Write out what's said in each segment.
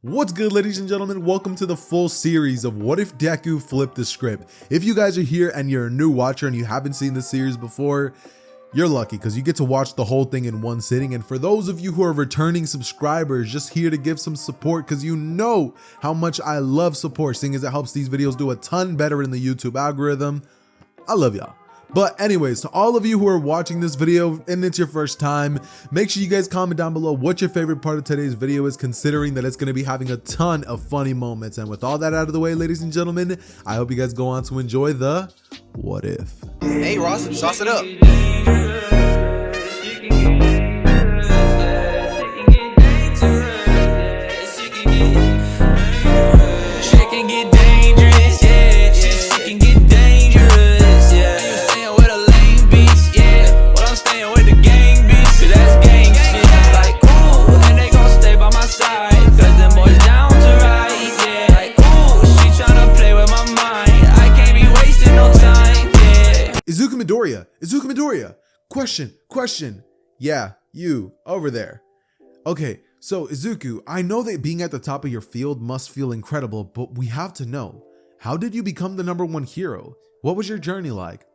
What's good, ladies and gentlemen? Welcome to the full series of What If Deku Flipped the Script. If you guys are here and you're a new watcher and you haven't seen this series before, you're lucky because you get to watch the whole thing in one sitting. And for those of you who are returning subscribers, just here to give some support because you know how much I love support, seeing as it helps these videos do a ton better in the YouTube algorithm. I love y'all. But anyways, to all of you who are watching this video and it's your first time, make sure you guys comment down below what your favorite part of today's video is, considering that it's going to be having a ton of funny moments. And with all that out of the way, ladies and gentlemen, I hope you guys go on to enjoy the What If. Hey Ross, sauce it up. Izuku Midoriya, question. Yeah, you, over there. Okay, so Izuku, I know that being at the top of your field must feel incredible, but we have to know, how did you become the #1 hero? What was your journey like?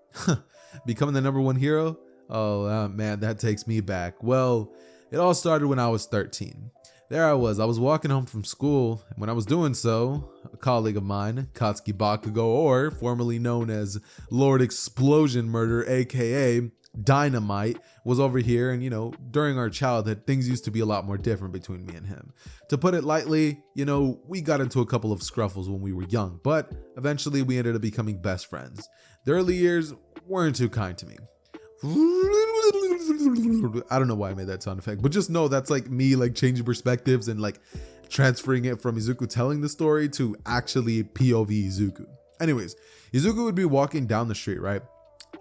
Becoming the #1 hero? Oh man, that takes me back. Well, it all started when I was 13. There I was walking home from school, and when I was doing so, a colleague of mine, Katsuki Bakugo, or formerly known as Lord Explosion Murder, aka Dynamite, was over here. And during our childhood, things used to be a lot more different between me and him. To put it lightly, we got into a couple of scruffles when we were young, but eventually we ended up becoming best friends. The early years weren't too kind to me. I don't know why I made that sound effect, but just know that's like me changing perspectives and transferring it from Izuku telling the story to actually POV Izuku. Anyways, Izuku would be walking down the street, right?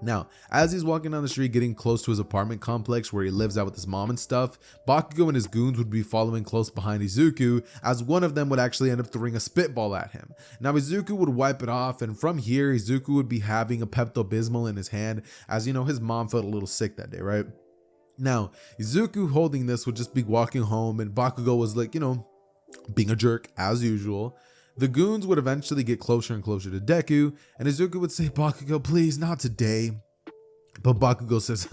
Now, as he's walking down the street, getting close to his apartment complex where he lives out with his mom and stuff, Bakugo and his goons would be following close behind Izuku, as one of them would actually end up throwing a spitball at him. Now, Izuku would wipe it off, and from here, Izuku would be having a Pepto-Bismol in his hand, as his mom felt a little sick that day, right? Now, Izuku holding this would just be walking home, and Bakugo was being a jerk as usual. The goons would eventually get closer and closer to Deku, and Izuku would say, "Bakugo, please, not today." But Bakugo says,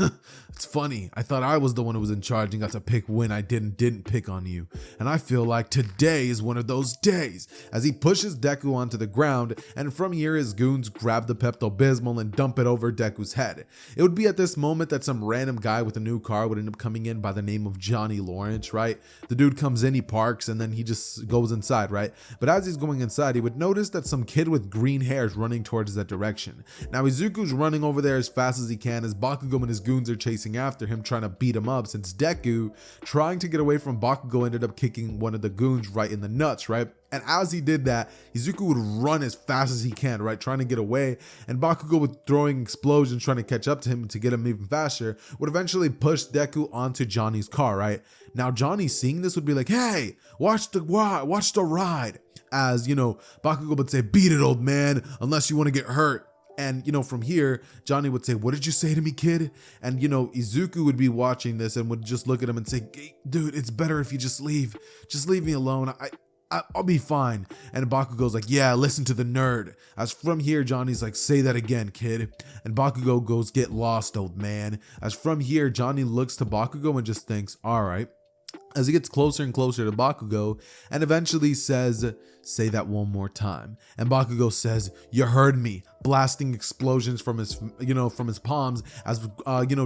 "It's funny. I thought I was the one who was in charge and got to pick when I didn't pick on you. And I feel like today is one of those days." As he pushes Deku onto the ground, and from here his goons grab the Pepto-Bismol and dump it over Deku's head. It would be at this moment that some random guy with a new car would end up coming in by the name of Johnny Lawrence, right? The dude comes in, he parks, and then he just goes inside, right? But as he's going inside, he would notice that some kid with green hair is running towards that direction. Now Izuku's running over there as fast as he can, as Bakugo and his goons are chasing after him, trying to beat him up, since Deku, trying to get away from Bakugo, ended up kicking one of the goons right in the nuts, right? And as he did that, Izuku would run as fast as he can, right, trying to get away, and Bakugo, with throwing explosions trying to catch up to him to get him even faster, would eventually push Deku onto Johnny's car, right? Now Johnny, seeing this, would be like, "Hey, watch the ride," as Bakugo would say, "Beat it, old man, unless you want to get hurt." And, from here, Johnny would say, "What did you say to me, kid?" And, Izuku would be watching this and would just look at him and say, "Dude, it's better if you just leave. Just leave me alone. I'll be fine." And Bakugo's like, "Yeah, listen to the nerd." As from here, Johnny's like, "Say that again, kid." And Bakugo goes, "Get lost, old man." As from here, Johnny looks to Bakugo and just thinks, "All right." As he gets closer and closer to Bakugo, and eventually says, "Say that one more time." And Bakugo says, "You heard me," blasting explosions from his palms, as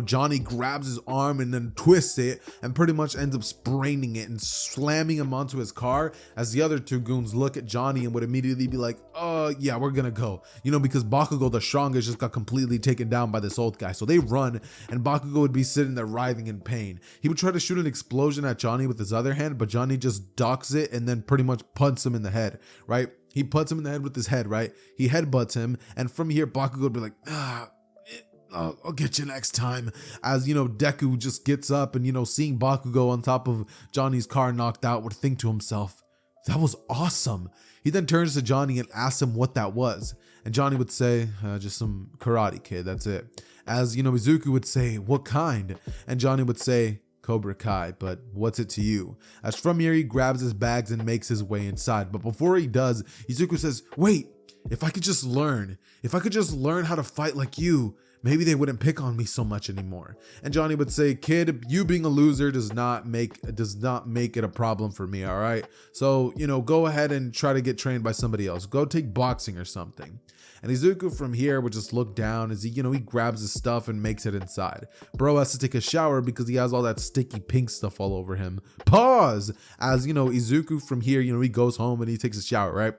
Johnny grabs his arm and then twists it and pretty much ends up spraining it and slamming him onto his car, as the other two goons look at Johnny and would immediately be like, "Yeah, we're gonna go," because Bakugo, the strongest, just got completely taken down by this old guy. So they run, and Bakugo would be sitting there writhing in pain. He would try to shoot an explosion at Johnny with his other hand, but Johnny just ducks it and then pretty much punts him in the head, right? He puts him in the head with his head, right? He headbutts him, and from here, Bakugo would be like, "I'll get you next time." As Deku just gets up and seeing Bakugo on top of Johnny's car knocked out, would think to himself, "That was awesome." He then turns to Johnny and asks him what that was, and Johnny would say, "Just some karate, kid, that's it." As Izuku would say, "What kind?" And Johnny would say, Cobra Kai, but what's it to you? As from here, he grabs his bags and makes his way inside. But before he does, Izuku says, wait, if I could just learn how to fight like you, maybe they wouldn't pick on me so much anymore. And Johnny would say, kid, you being a loser does not make it a problem for me, all right? So, go ahead and try to get trained by somebody else. Go take boxing or something. And Izuku from here would just look down as he grabs his stuff and makes it inside. Bro has to take a shower because he has all that sticky pink stuff all over him. Pause! As, Izuku from here, he goes home and he takes a shower, right?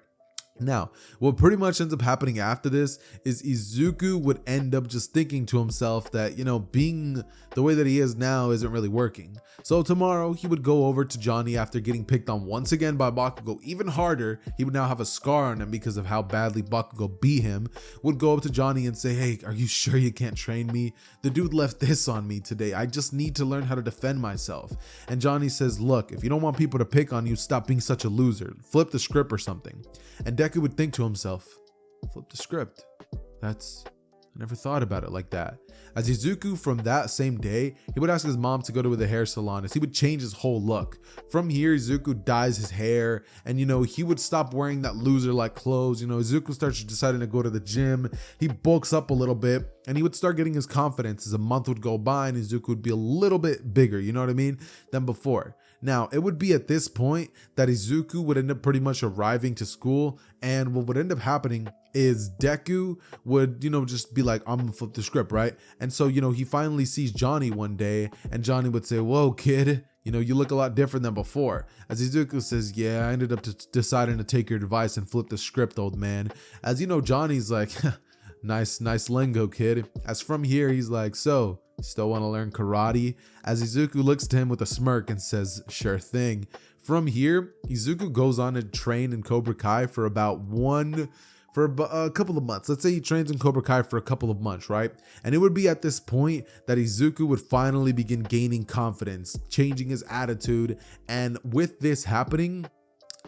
Now, what pretty much ends up happening after this is Izuku would end up just thinking to himself that, being the way that he is now isn't really working. So tomorrow he would go over to Johnny after getting picked on once again by Bakugo even harder. He would now have a scar on him because of how badly Bakugo beat him. Would go up to Johnny and say, hey, are you sure you can't train me? The dude left this on me today. I just need to learn how to defend myself. And Johnny says, look, if you don't want people to pick on you, stop being such a loser. Flip the script or something. And Deku would think to himself, flip the script. I never thought about it like that. As Izuku from that same day, he would ask his mom to go to the hair salon as he would change his whole look. From here, Izuku dyes his hair and, he would stop wearing that loser-like clothes. Izuku starts deciding to go to the gym. He bulks up a little bit and he would start getting his confidence as a month would go by and Izuku would be a little bit bigger, than before. Now, it would be at this point that Izuku would end up pretty much arriving to school, and what would end up happening is Deku would, just be like, I'm gonna flip the script, right? And so, he finally sees Johnny one day, and Johnny would say, whoa, kid, you look a lot different than before. As Izuku says, yeah, I ended up deciding to take your advice and flip the script, old man. As Johnny's like, nice lingo, kid. As from here, he's like, so, you still want to learn karate? As Izuku looks to him with a smirk and says, sure thing. From here, Izuku goes on to train in Cobra Kai for a couple of months. Let's say he trains in Cobra Kai for a couple of months, right? And it would be at this point that Izuku would finally begin gaining confidence, changing his attitude. And with this happening,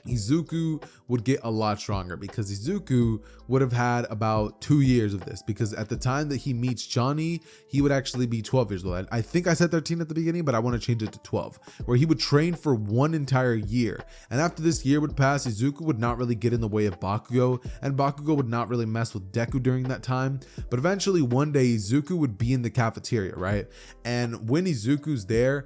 Izuku would get a lot stronger because Izuku would have had about 2 years of this, because at the time that he meets Johnny, he would actually be 12 years old. I think I said 13 at the beginning, but I want to change it to 12, where he would train for 1 entire year. And after this year would pass, Izuku would not really get in the way of Bakugo, and Bakugo would not really mess with Deku during that time. But eventually one day Izuku would be in the cafeteria, right? And when Izuku's there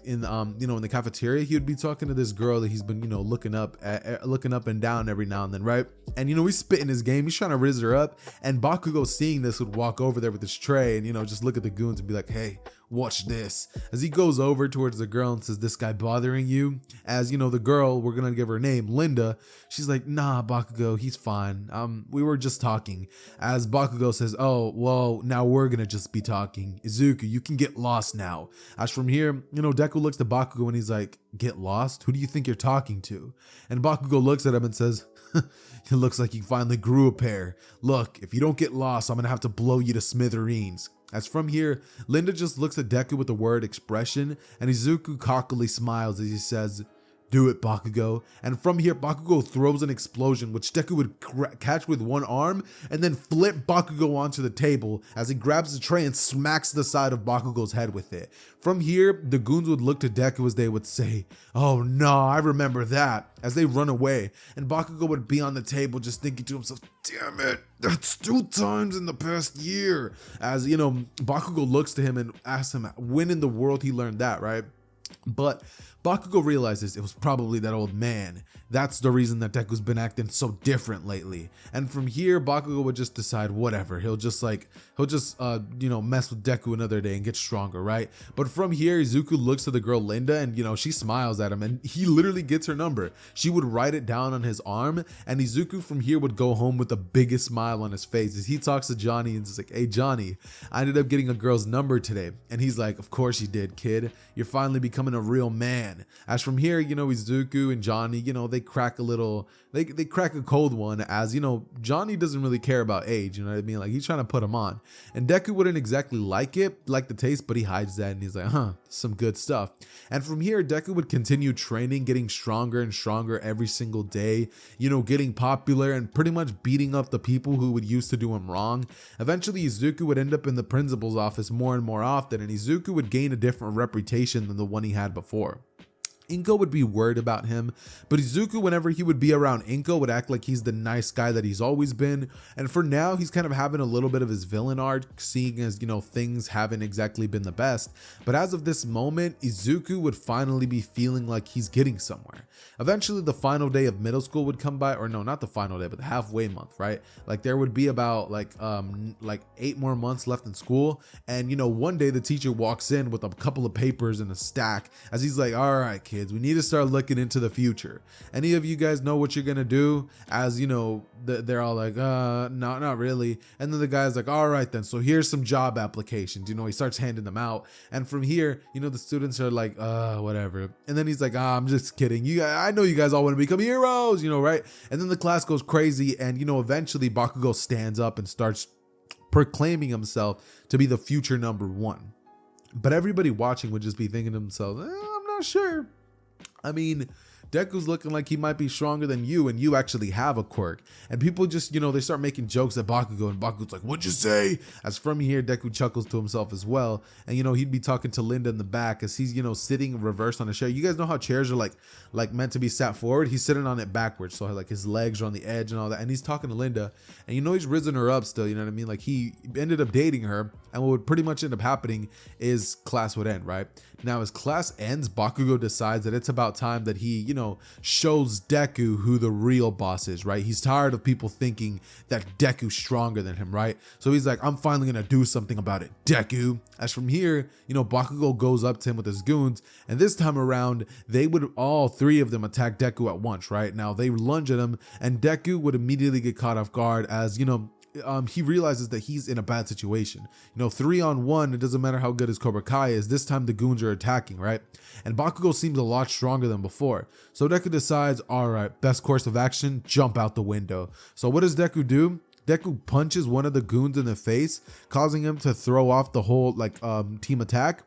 in the cafeteria, he would be talking to this girl that he's been, looking up and down every now and then, right? And he's spitting his game, he's trying to rizz her up, and Bakugo, seeing this, would walk over there with his tray and just look at the goons and be like, hey, watch this. As he goes over towards the girl and says, this guy bothering you? As the girl, we're gonna give her name, Linda, she's like, nah, Bakugo, he's fine, we were just talking. As Bakugo says, oh well, now we're gonna just be talking. Izuku, you can get lost now. As from here, Deku looks to Bakugo and he's like, get lost? Who do you think you're talking to? And Bakugo looks at him and says, it looks like you finally grew a pair. Look, if you don't get lost, I'm gonna have to blow you to smithereens. As from here, Linda just looks at Deku with the word expression, and Izuku cockily smiles as he says, do it, Bakugo. And from here, Bakugo throws an explosion, which Deku would catch with one arm and then flip Bakugo onto the table as he grabs the tray and smacks the side of Bakugo's head with it. From here, the goons would look to Deku as they would say, oh no, I remember that, as they run away. And Bakugo would be on the table just thinking to himself, damn it, that's 2 times in the past year. As, Bakugo looks to him and asks him when in the world he learned that, right? But Bakugo realizes it was probably that old man. That's the reason that Deku's been acting so different lately. And from here, Bakugo would just decide whatever. He'll just mess with Deku another day and get stronger, right? But from here, Izuku looks to the girl Linda and, she smiles at him and he literally gets her number. She would write it down on his arm, and Izuku from here would go home with the biggest smile on his face as he talks to Johnny and is like, hey, Johnny, I ended up getting a girl's number today. And he's like, of course you did, kid. You're finally becoming a real man. As from here, Izuku and Johnny, they crack a cold one as, Johnny doesn't really care about age, you know what I mean? Like, he's trying to put him on. And Deku wouldn't exactly like the taste, but he hides that and he's like, some good stuff. And from here, Deku would continue training, getting stronger and stronger every single day, getting popular and pretty much beating up the people who would used to do him wrong. Eventually, Izuku would end up in the principal's office more and more often, and Izuku would gain a different reputation than the one he had before. Inko would be worried about him, but Izuku, whenever he would be around Inko, would act like he's the nice guy that he's always been. And for now, he's kind of having a little bit of his villain arc, seeing as, things haven't exactly been the best. But as of this moment, Izuku would finally be feeling like he's getting somewhere. Eventually, the final day of middle school would come by, or no, not the final day, but the halfway month, right? Like there would be about like 8 more months left in school. And, one day the teacher walks in with a couple of papers and a stack as he's like, all right, kids, we need to start looking into the future. Any of you guys know what you're gonna do? As they're all like, not really. And then the guy's like, all right then, so here's some job applications. He starts handing them out. And from here, the students are like, whatever. And then he's like, I'm just kidding. I know you guys all want to become heroes, right? And then the class goes crazy, and eventually Bakugo stands up and starts proclaiming himself to be the future #1. But everybody watching would just be thinking to themselves, I'm not sure. I mean, Deku's looking like he might be stronger than you, and you actually have a quirk. And people just, they start making jokes at Bakugo, and Bakugo's like, what'd you say? As from here, Deku chuckles to himself as well. And, he'd be talking to Linda in the back as he's, sitting reversed on a chair. You guys know how chairs are like meant to be sat forward? He's sitting on it backwards. So like his legs are on the edge and all that. And he's talking to Linda, and he's risen her up still, you know what I mean? Like he ended up dating her, and what would pretty much end up happening is class would end, right? Now, as class ends, Bakugo decides that it's about time that he, shows Deku who the real boss is, right? He's tired of people thinking that Deku's stronger than him, right? So he's like, I'm finally gonna do something about it, Deku. As from here, Bakugo goes up to him with his goons, and this time around, they would all 3 of them attack Deku at once, right? Now, they lunge at him, and Deku would immediately get caught off guard as, he realizes that he's in a bad situation. 3-on-1, it doesn't matter how good his Cobra Kai is, this time the goons are attacking, right? And Bakugo seems a lot stronger than before. So Deku decides, all right, best course of action, jump out the window. So what does Deku do? Deku punches one of the goons in the face, causing him to throw off the whole team attack.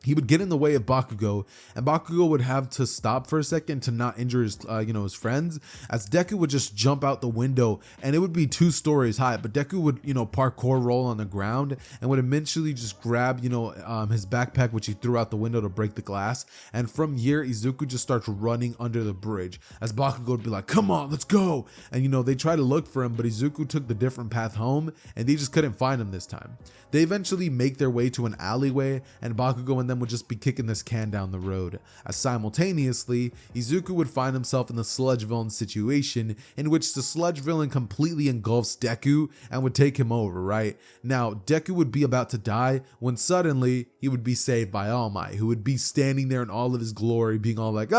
He would get in the way of Bakugo, and Bakugo would have to stop for a second to not injure his, his friends, as Deku would just jump out the window, and it would be 2 stories high. But Deku would, parkour roll on the ground and would eventually just grab, his backpack, which he threw out the window to break the glass. And from here, Izuku just starts running under the bridge, as Bakugo would be like, come on, let's go. And, they try to look for him, but Izuku took the different path home, and they just couldn't find him this time. They eventually make their way to an alleyway, and Bakugo and them would just be kicking this can down the road, as simultaneously Izuku would find himself in the sludge villain situation, in which the sludge villain completely engulfs Deku and would take him over, right? Now, Deku would be about to die when suddenly he would be saved by All Might, who would be standing there in all of his glory, being all like,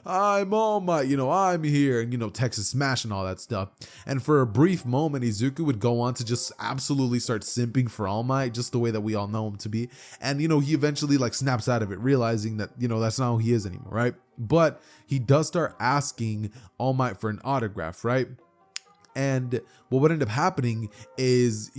I'm All Might, I'm here, and Texas Smash and all that stuff. And for a brief moment, Izuku would go on to just absolutely start simping for All Might, just the way that we all know him to be. And he eventually snaps out of it, realizing that that's not who he is anymore, right? But he does start asking All Might for an autograph, right? And what would end up happening is,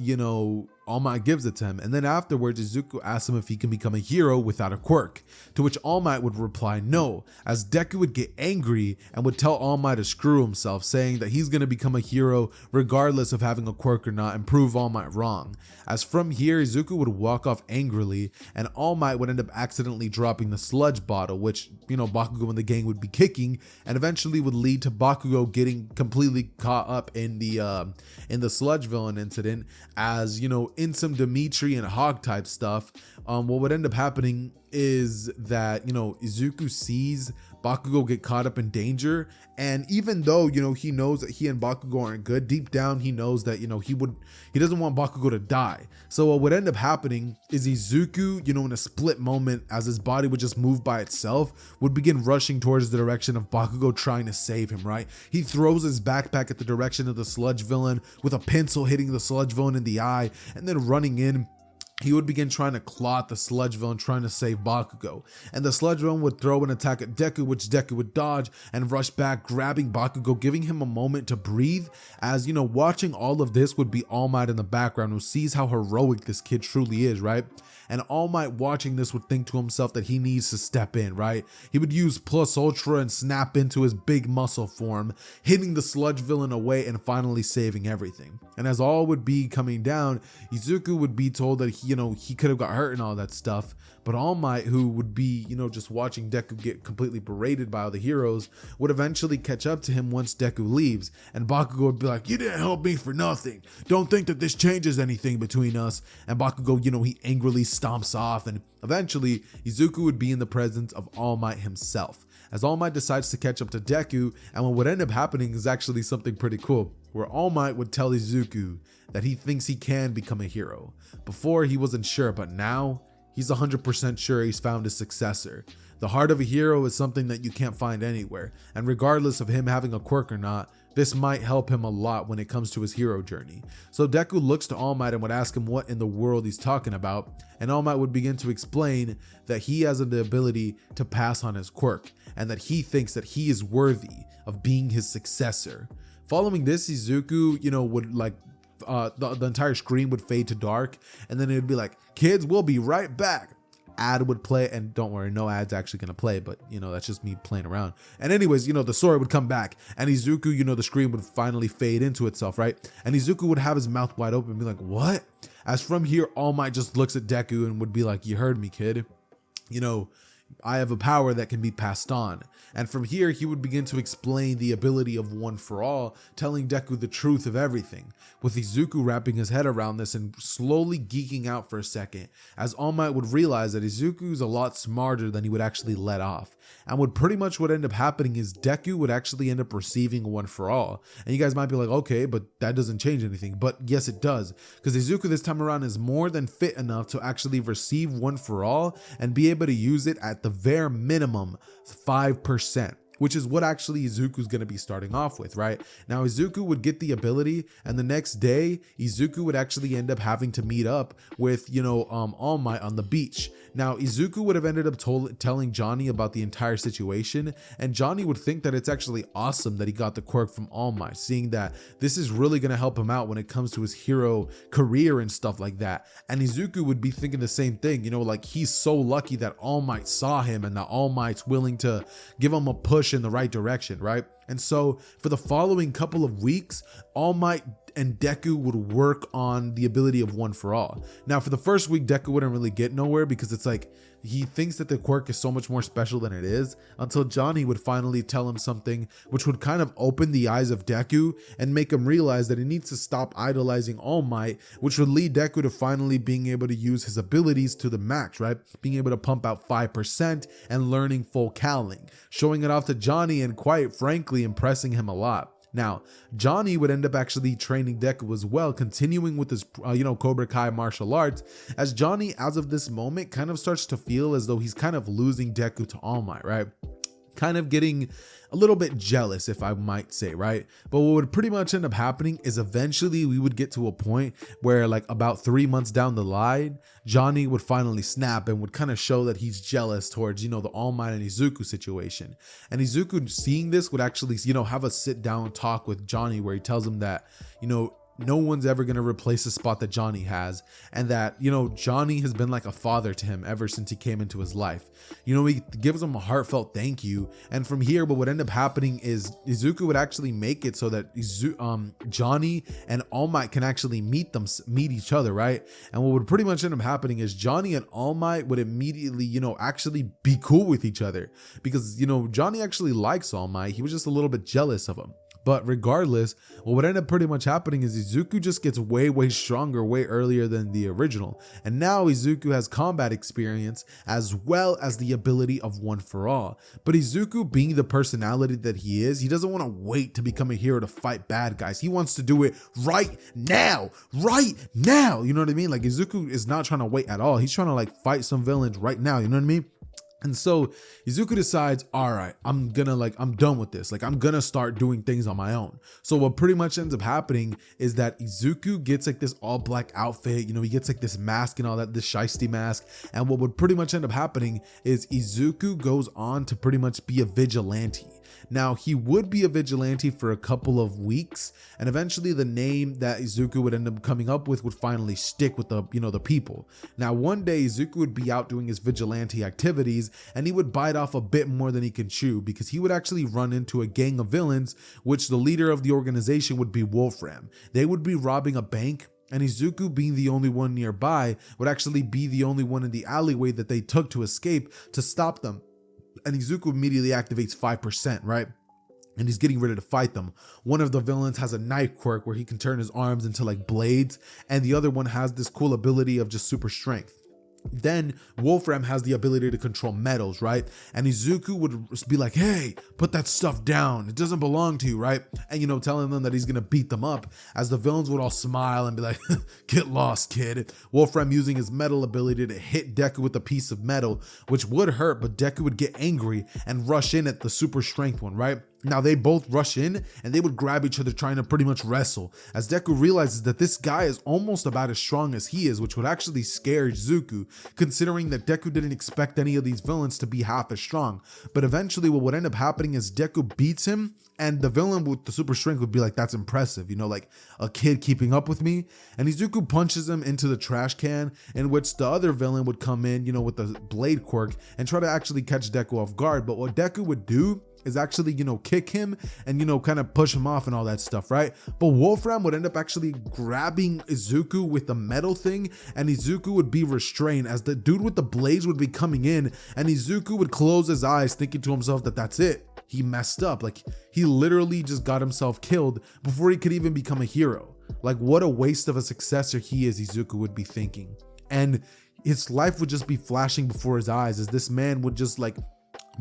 All Might gives it to him, and then afterwards Izuku asks him if he can become a hero without a quirk, to which All Might would reply no, as Deku would get angry and would tell All Might to screw himself, saying that he's going to become a hero regardless of having a quirk or not, and prove All Might wrong. As from here, Izuku would walk off angrily, and All Might would end up accidentally dropping the sludge bottle, which Bakugo and the gang would be kicking, and eventually would lead to Bakugo getting completely caught up in the sludge villain incident, as in some Dimitri and Hog type stuff. What would end up happening is that Izuku sees Bakugo get caught up in danger, and even though he knows that he and Bakugo aren't good, deep down he knows that he doesn't want Bakugo to die. So what would end up happening is Izuku, in a split moment, as his body would just move by itself, would begin rushing towards the direction of Bakugo, trying to save him, right? He throws his backpack at the direction of the sludge villain, with a pencil hitting the sludge villain in the eye, and then running in he would begin trying to claw at the sludge villain trying to save Bakugo. And the sludge villain would throw an attack at Deku, which Deku would dodge and rush back, grabbing Bakugo, giving him a moment to breathe. As, watching all of this would be All Might in the background, who sees how heroic this kid truly is, right? And All Might watching this would think to himself that he needs to step in, right? He would use Plus Ultra and snap into his big muscle form, hitting the sludge villain away and finally saving everything. And as all would be coming down, Izuku would be told that he could have got hurt and all that stuff. But All Might, who would be, just watching Deku get completely berated by all the heroes, would eventually catch up to him once Deku leaves. And Bakugo would be like, "You didn't help me for nothing. Don't think that this changes anything between us." And Bakugo, he angrily stomps off. And eventually, Izuku would be in the presence of All Might himself, as All Might decides to catch up to Deku. And what would end up happening is actually something pretty cool, where All Might would tell Izuku that he thinks he can become a hero. Before, he wasn't sure, but now he's 100% sure he's found his successor. The heart of a hero is something that you can't find anywhere, and regardless of him having a quirk or not, this might help him a lot when it comes to his hero journey. So Deku looks to All Might and would ask him what in the world he's talking about, and All Might would begin to explain that he has the ability to pass on his quirk, and that he thinks that he is worthy of being his successor. Following this, Izuku, would the entire screen would fade to dark, and then it would be like, "Kids, we'll be right back." Ad would play, and don't worry, no ad's actually gonna play, but that's just me playing around. And anyways, the story would come back, and Izuku, the screen would finally fade into itself, right? And Izuku would have his mouth wide open and be like, "What?" As from here, All Might just looks at Deku and would be like, "You heard me, kid. I have a power that can be passed on." And from here, he would begin to explain the ability of One for All, telling Deku the truth of everything, with Izuku wrapping his head around this and slowly geeking out for a second, as All Might would realize that Izuku's a lot smarter than he would actually let off. And what end up happening is Deku would actually end up receiving One for All. And you guys might be like, "Okay, but that doesn't change anything." But yes, it does, because Izuku this time around is more than fit enough to actually receive One for All and be able to use it at the bare minimum 5%. Which is what actually Izuku's going to be starting off with, right? Now, Izuku would get the ability, and the next day, Izuku would actually end up having to meet up with, All Might on the beach. Now, Izuku would have ended up telling Johnny about the entire situation, and Johnny would think that it's actually awesome that he got the quirk from All Might, seeing that this is really going to help him out when it comes to his hero career and stuff like that. And Izuku would be thinking the same thing, he's so lucky that All Might saw him and that All Might's willing to give him a push in the right direction, right? And so for the following couple of weeks, All Might and Deku would work on the ability of One for All. Now, for the first week, Deku wouldn't really get nowhere, because it's like he thinks that the quirk is so much more special than it is, until Johnny would finally tell him something which would kind of open the eyes of Deku and make him realize that he needs to stop idolizing All Might, which would lead Deku to finally being able to use his abilities to the max, right? Being able to pump out 5% and learning full cowling, showing it off to Johnny and quite frankly impressing him a lot. Now, Johnny would end up actually training Deku as well, continuing with his, Cobra Kai martial arts, as Johnny, as of this moment, kind of starts to feel as though he's kind of losing Deku to All Might, right? Kind of getting a little bit jealous, if I might say, right? But what would pretty much end up happening is eventually we would get to a point where, like, about 3 months down the line, Johnny would finally snap and would kind of show that he's jealous towards, the All Might and Izuku situation. And Izuku, seeing this, would actually, have a sit down talk with Johnny where he tells him that, no one's ever going to replace the spot that Johnny has, and that, Johnny has been like a father to him ever since he came into his life. He gives him a heartfelt thank you. And from here, what would end up happening is Izuku would actually make it so that Johnny and All Might can actually meet each other, right? And what would pretty much end up happening is Johnny and All Might would immediately, actually be cool with each other, because, Johnny actually likes All Might. He was just a little bit jealous of him. But regardless, what would end up pretty much happening is Izuku just gets way stronger way earlier than the original. And now Izuku has combat experience as well as the ability of One for All. But Izuku, being the personality that he is, he doesn't want to wait to become a hero to fight bad guys. He wants to do it right now. You know what I mean? Like, Izuku is not trying to wait at all. He's trying to, like, fight some villains right now. You know what I mean? And so Izuku decides, all right, I'm done with this. Like, I'm gonna start doing things on my own. So what pretty much ends up happening is that Izuku gets like this all black outfit, he gets like this mask and all that, this shiesty mask. And what would pretty much end up happening is Izuku goes on to pretty much be a vigilante. Now, he would be a vigilante for a couple of weeks, and eventually the name that Izuku would end up coming up with would finally stick with the people. Now, one day Izuku would be out doing his vigilante activities, and he would bite off a bit more than he can chew, because he would actually run into a gang of villains, which the leader of the organization would be Wolfram. They would be robbing a bank, and Izuku, being the only one nearby, would actually be the only one in the alleyway that they took to escape to stop them. And Izuku immediately activates 5%, right? And he's getting ready to fight them. One of the villains has a knife quirk where he can turn his arms into like blades, and the other one has this cool ability of just super strength. Then Wolfram has the ability to control metals, right? And Izuku would be like, hey, put that stuff down. It doesn't belong to you, right? And, telling them that he's going to beat them up, as the villains would all smile and be like, get lost, kid. Wolfram using his metal ability to hit Deku with a piece of metal, which would hurt, but Deku would get angry and rush in at the super strength one, right? Now they both rush in and they would grab each other, trying to pretty much wrestle, as Deku realizes that this guy is almost about as strong as he is, which would actually scare Izuku, considering that Deku didn't expect any of these villains to be half as strong. But eventually what would end up happening is Deku beats him, and the villain with the super strength would be like, that's impressive, like a kid keeping up with me. And Izuku punches him into the trash can, in which the other villain would come in, with the blade quirk and try to actually catch Deku off guard. But what Deku would do is actually, kick him and, kind of push him off and all that stuff, right? But Wolfram would end up actually grabbing Izuku with the metal thing, and Izuku would be restrained, as the dude with the blades would be coming in, and Izuku would close his eyes, thinking to himself that that's it. He messed up. Like, he literally just got himself killed before he could even become a hero. Like, what a waste of a successor he is, Izuku would be thinking. And his life would just be flashing before his eyes, as this man would just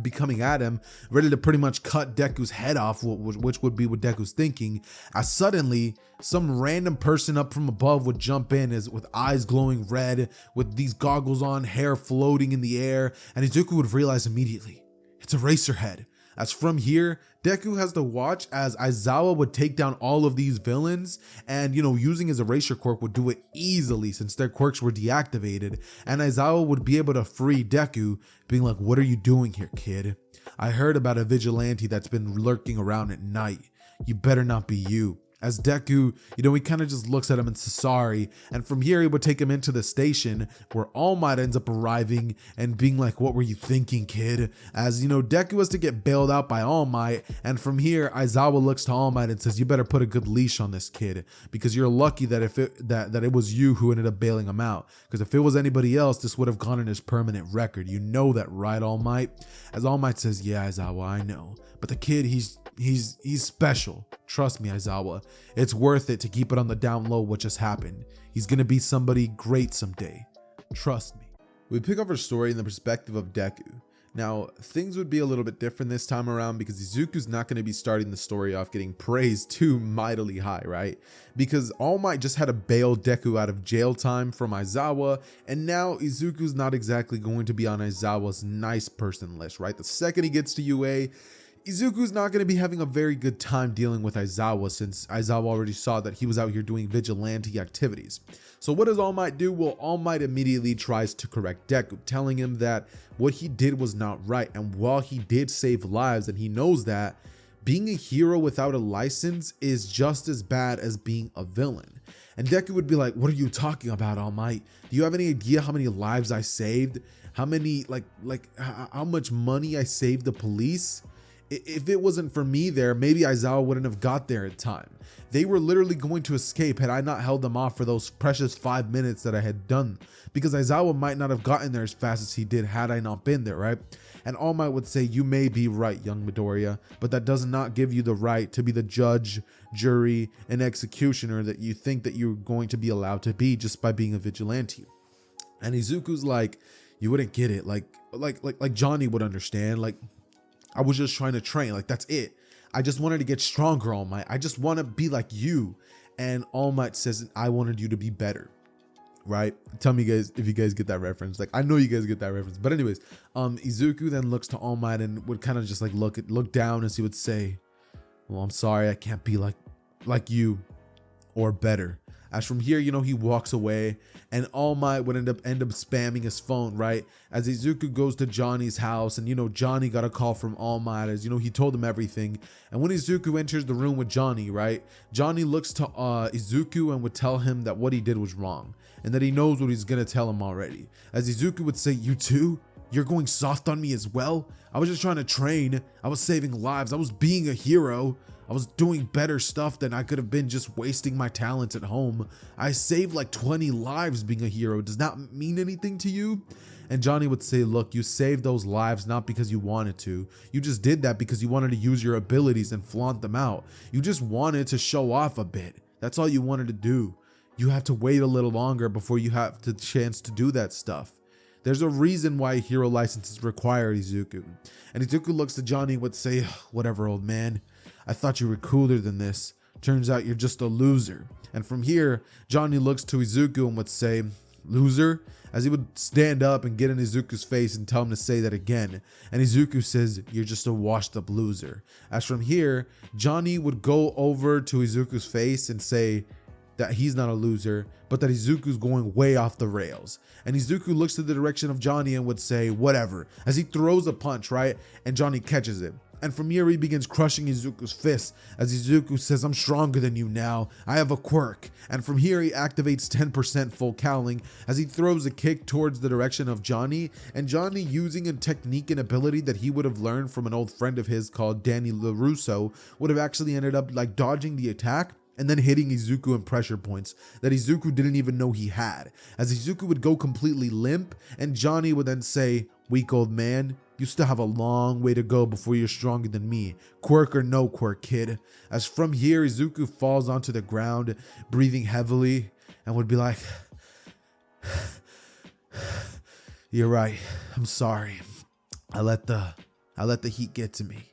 be coming at him, ready to pretty much cut Deku's head off, which would be what Deku's thinking, as suddenly some random person up from above would jump in, with eyes glowing red, with these goggles on, hair floating in the air, and Izuku would realize immediately, it's Eraserhead. As from here, Deku has to watch as Aizawa would take down all of these villains, and using his erasure quirk would do it easily since their quirks were deactivated, and Aizawa would be able to free Deku, being like, what are you doing here, kid? I heard about a vigilante that's been lurking around at night. You better not be you. As Deku, he kind of just looks at him and says sorry, and from here he would take him into the station, where All Might ends up arriving and being like, what were you thinking, kid? As Deku was to get bailed out by All Might, and from here Aizawa looks to All Might and says, you better put a good leash on this kid, because you're lucky that it was you who ended up bailing him out, because if it was anybody else, this would have gone in his permanent record. You know that, right, All Might? As All Might says, yeah, Aizawa, I know, but the kid, he's special. Trust me, Aizawa. It's worth it to keep it on the down low what just happened. He's gonna be somebody great someday. Trust me. We pick up our story in the perspective of Deku. Now, things would be a little bit different this time around, because Izuku's not going to be starting the story off getting praised too mightily high, right? Because All Might just had to bail Deku out of jail time from Aizawa, and now Izuku's not exactly going to be on Aizawa's nice person list, right? The second he gets to UA, Izuku's not going to be having a very good time dealing with Aizawa, since Aizawa already saw that he was out here doing vigilante activities. So what does All Might do? Well, All Might immediately tries to correct Deku, telling him that what he did was not right, and while he did save lives and he knows that, being a hero without a license is just as bad as being a villain. And Deku would be like, what are you talking about, All Might? Do you have any idea how many lives I saved? How many, how much money I saved the police? If it wasn't for me there, maybe Aizawa wouldn't have got there in time. They were literally going to escape had I not held them off for those precious 5 minutes that I had done, because Aizawa might not have gotten there as fast as he did had I not been there, right? And All Might would say, you may be right, young Midoriya, but that does not give you the right to be the judge, jury, and executioner that you think that you're going to be allowed to be just by being a vigilante. And Izuku's like, you wouldn't get it, like Johnny would understand, I was just trying to train, that's it. I just wanted to get stronger, All Might. I just want to be like you. And All Might says, I wanted you to be better. right? Tell me guys if you guys get that reference. Like I know you guys get that reference. But anyways, Izuku then looks to All Might and would kind of just like look down as he would say, well, I'm sorry, I can't be like you or better. As from here, you know, he walks away and All Might would end up spamming his phone, right? As Izuku goes to Johnny's house and, you know, Johnny got a call from All Might as, you know, he told him everything. And when Izuku enters the room with Johnny, right? Johnny looks to Izuku and would tell him that what he did was wrong and that he knows what he's going to tell him already. As Izuku would say, you too? You're going soft on me as well? I was just trying to train. I was saving lives. I was being a hero. I was doing better stuff than I could have been just wasting my talents at home. I saved like 20 lives being a hero. Does that mean anything to you? And Johnny would say, look, you saved those lives not because you wanted to. You just did that because you wanted to use your abilities and flaunt them out. You just wanted to show off a bit. That's all you wanted to do. You have to wait a little longer before you have the chance to do that stuff. There's a reason why a hero license is required, Izuku. And Izuku looks to Johnny and would say, whatever, old man. I thought you were cooler than this. Turns out you're just a loser. And from here, Johnny looks to Izuku and would say, loser? As he would stand up and get in Izuku's face and tell him to say that again. And Izuku says, you're just a washed up loser. As from here, Johnny would go over to Izuku's face and say that he's not a loser, but that Izuku's going way off the rails. And Izuku looks to the direction of Johnny and would say, whatever, as he throws a punch, right? And Johnny catches it. And from here, he begins crushing Izuku's fist as Izuku says, I'm stronger than you now. I have a quirk. And from here, he activates 10% full cowling as he throws a kick towards the direction of Johnny. And Johnny, using a technique and ability that he would have learned from an old friend of his called Danny LaRusso, would have actually ended up like dodging the attack and then hitting Izuku in pressure points that Izuku didn't even know he had. As Izuku would go completely limp, and Johnny would then say, weak old man, you still have a long way to go before you're stronger than me. Quirk or no quirk, kid. As from here, Izuku falls onto the ground, breathing heavily, and would be like, you're right, I'm sorry. I let the heat get to me.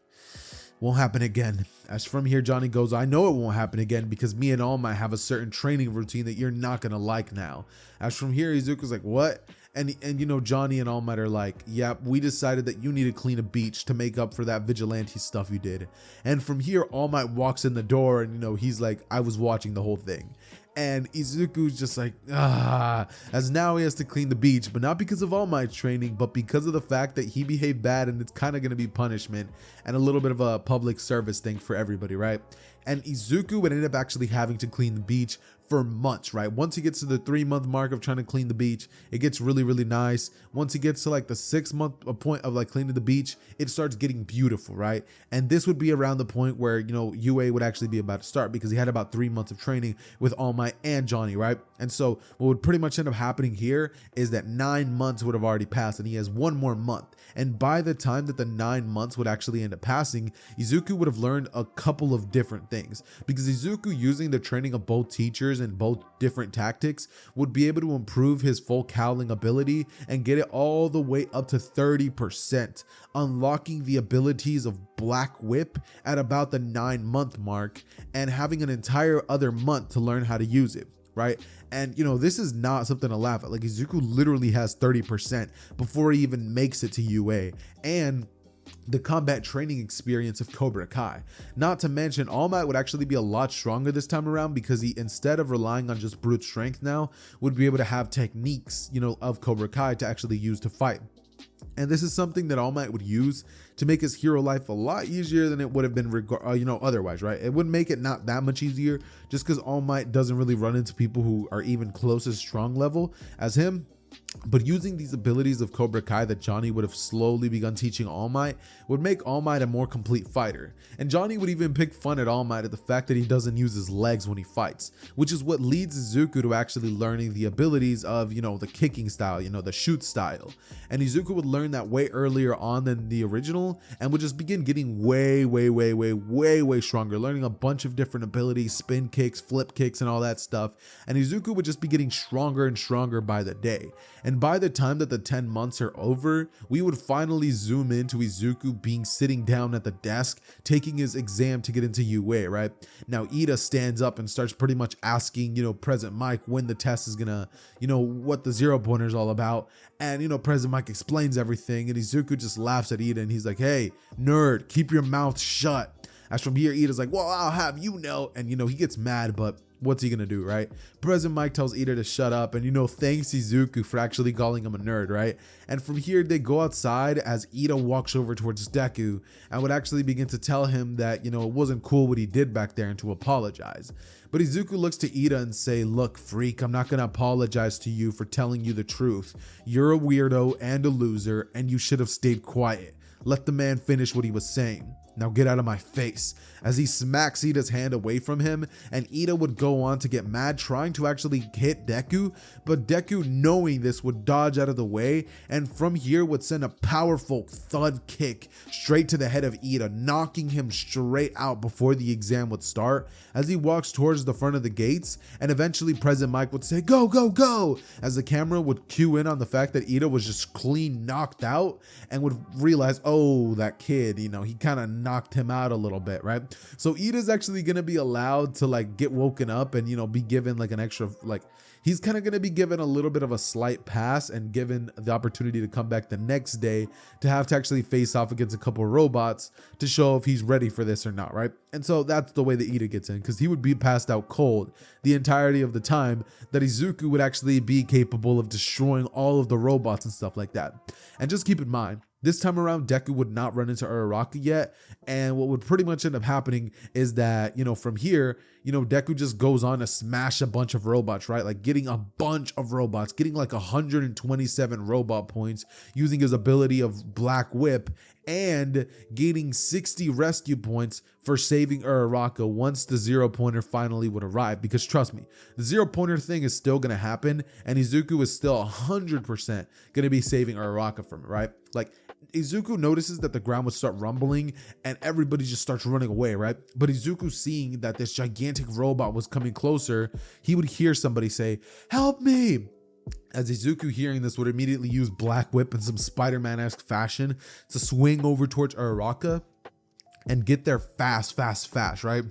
Won't happen again. As from here, Johnny goes, I know it won't happen again because me and All Might have a certain training routine that you're not gonna like now. As from here, Izuku's like, what? And you know, Johnny and All Might are like, yeah, we decided that you need to clean a beach to make up for that vigilante stuff you did. And from here, All Might walks in the door and, you know, he's like, I was watching the whole thing. And Izuku's just like, as now he has to clean the beach, but not because of All Might's training, but because of the fact that he behaved bad and it's kind of going to be punishment and a little bit of a public service thing for everybody, right? And Izuku would end up actually having to clean the beach for months, right? Once he gets to the 3-month mark of trying to clean the beach, it gets really, really nice. Once he gets to like the 6-month point of like cleaning the beach, it starts getting beautiful, right? And this would be around the point where, you know, UA would actually be about to start because he had about 3 months of training with All Might and Johnny, right? And so what would pretty much end up happening here is that 9 months would have already passed and he has 1 more month. And by the time that the 9 months would actually end up passing, Izuku would have learned a couple of different things because Izuku, using the training of both teachers and both different tactics, would be able to improve his full cowling ability and get it all the way up to 30%, unlocking the abilities of Black Whip at about the 9-month mark and having an entire other month to learn how to use it. Right? And you know, this is not something to laugh at. Like Izuku literally has 30% before he even makes it to UA and the combat training experience of Cobra Kai. Not to mention, All Might would actually be a lot stronger this time around because he, instead of relying on just brute strength now, would be able to have techniques, you know, of Cobra Kai to actually use to fight. And this is something that All Might would use to make his hero life a lot easier than it would have been, otherwise, right? It would make it not that much easier just because All Might doesn't really run into people who are even close as strong level as him. But using these abilities of Cobra Kai that Johnny would have slowly begun teaching All Might would make All Might a more complete fighter. And Johnny would even pick fun at All Might at the fact that he doesn't use his legs when he fights, which is what leads Izuku to actually learning the abilities of, you know, the kicking style, you know, the shoot style. And Izuku would learn that way earlier on than the original and would just begin getting way stronger, learning a bunch of different abilities, spin kicks, flip kicks, and all that stuff. And Izuku would just be getting stronger and stronger by the day. And by the time that the 10 months are over, we would finally zoom into Izuku being sitting down at the desk, taking his exam to get into UA, right? Now, Ida stands up and starts pretty much asking, President Mike when the test is gonna, what the 0-pointer is all about. And, President Mike explains everything, and Izuku just laughs at Ida, and he's like, hey, nerd, keep your mouth shut. As from here, Ida's like, well, I'll have you know. And, he gets mad, but what's he gonna do, right? President Mike tells Ida to shut up, and thanks Izuku for actually calling him a nerd, right? And from here, they go outside as Ida walks over towards Deku and would actually begin to tell him that, it wasn't cool what he did back there and to apologize. But Izuku looks to Ida and say, look, freak, I'm not gonna apologize to you for telling you the truth. You're a weirdo and a loser, and you should have stayed quiet. Let the man finish what he was saying. Now get out of my face, as he smacks Ida's hand away from him, and Ida would go on to get mad, trying to actually hit Deku, but Deku, knowing this, would dodge out of the way, and from here would send a powerful thud kick straight to the head of Ida, knocking him straight out before the exam would start, as he walks towards the front of the gates, and eventually President Mike would say, go, go, go, as the camera would cue in on the fact that Ida was just clean knocked out, and would realize, oh, that kid, he kind of knocked him out a little bit, right? So Ida's actually gonna be allowed to get woken up and be given an extra, he's kind of gonna be given a little bit of a slight pass and given the opportunity to come back the next day to have to actually face off against a couple of robots to show if he's ready for this or not, right? And so that's the way that Ida gets in, because he would be passed out cold the entirety of the time that Izuku would actually be capable of destroying all of the robots and stuff like that. And just keep in mind, this time around, Deku would not run into Uraraka yet, and what would pretty much end up happening is that, from here, Deku just goes on to smash a bunch of robots, right? Getting a bunch of robots, getting 127 robot points using his ability of Black Whip, and gaining 60 rescue points for saving Uraraka once the 0-pointer finally would arrive. Because trust me, the 0-pointer thing is still going to happen, and Izuku is still 100% going to be saving Uraraka from it, right? Izuku notices that the ground would start rumbling and everybody just starts running away, right? But Izuku, seeing that this gigantic robot was coming closer, he would hear somebody say, help me! As Izuku, hearing this, would immediately use Black Whip in some Spider-Man-esque fashion to swing over towards Uraraka and get there fast, right?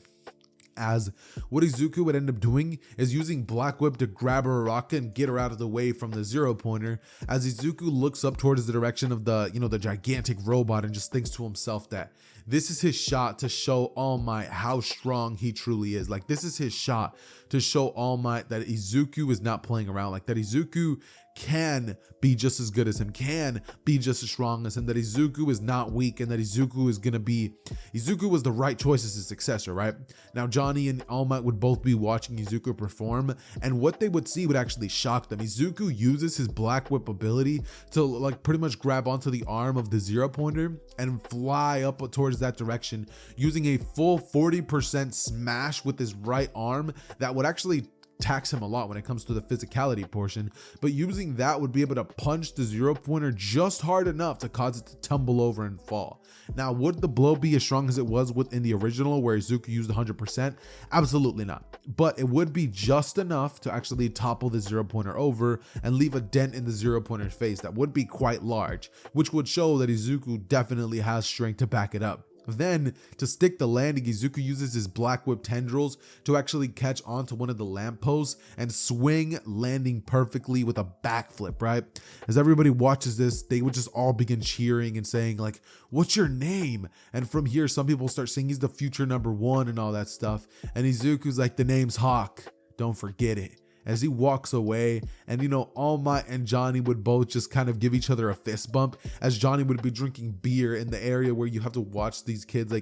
As what Izuku would end up doing is using Black Whip to grab Uraraka and get her out of the way from the 0-pointer, as Izuku looks up towards the direction of the, the gigantic robot and just thinks to himself that this is his shot to show All Might how strong he truly is. This is his shot to show All Might that Izuku is not playing around, that Izuku can be just as good as him, can be just as strong as him, that Izuku is not weak, and that Izuku was the right choice as his successor, right? Now, Johnny and All Might would both be watching Izuku perform, and what they would see would actually shock them. Izuku uses his Black Whip ability to pretty much grab onto the arm of the 0-pointer and fly up towards that direction, using a full 40% smash with his right arm that would actually tax him a lot when it comes to the physicality portion, but using that would be able to punch the 0-pointer just hard enough to cause it to tumble over and fall. Now, would the blow be as strong as it was within the original where Izuku used 100%? Absolutely not, but it would be just enough to actually topple the 0-pointer over and leave a dent in the 0-pointer's face that would be quite large, which would show that Izuku definitely has strength to back it up. Then, to stick the landing, Izuku uses his Black Whip tendrils to actually catch onto one of the lampposts and swing, landing perfectly with a backflip, right? As everybody watches this, they would just all begin cheering and saying what's your name? And from here, some people start saying he's the future #1 and all that stuff. And Izuku's the name's Hawk, don't forget it. As he walks away, and All Might and Johnny would both just kind of give each other a fist bump, as Johnny would be drinking beer in the area where you have to watch these kids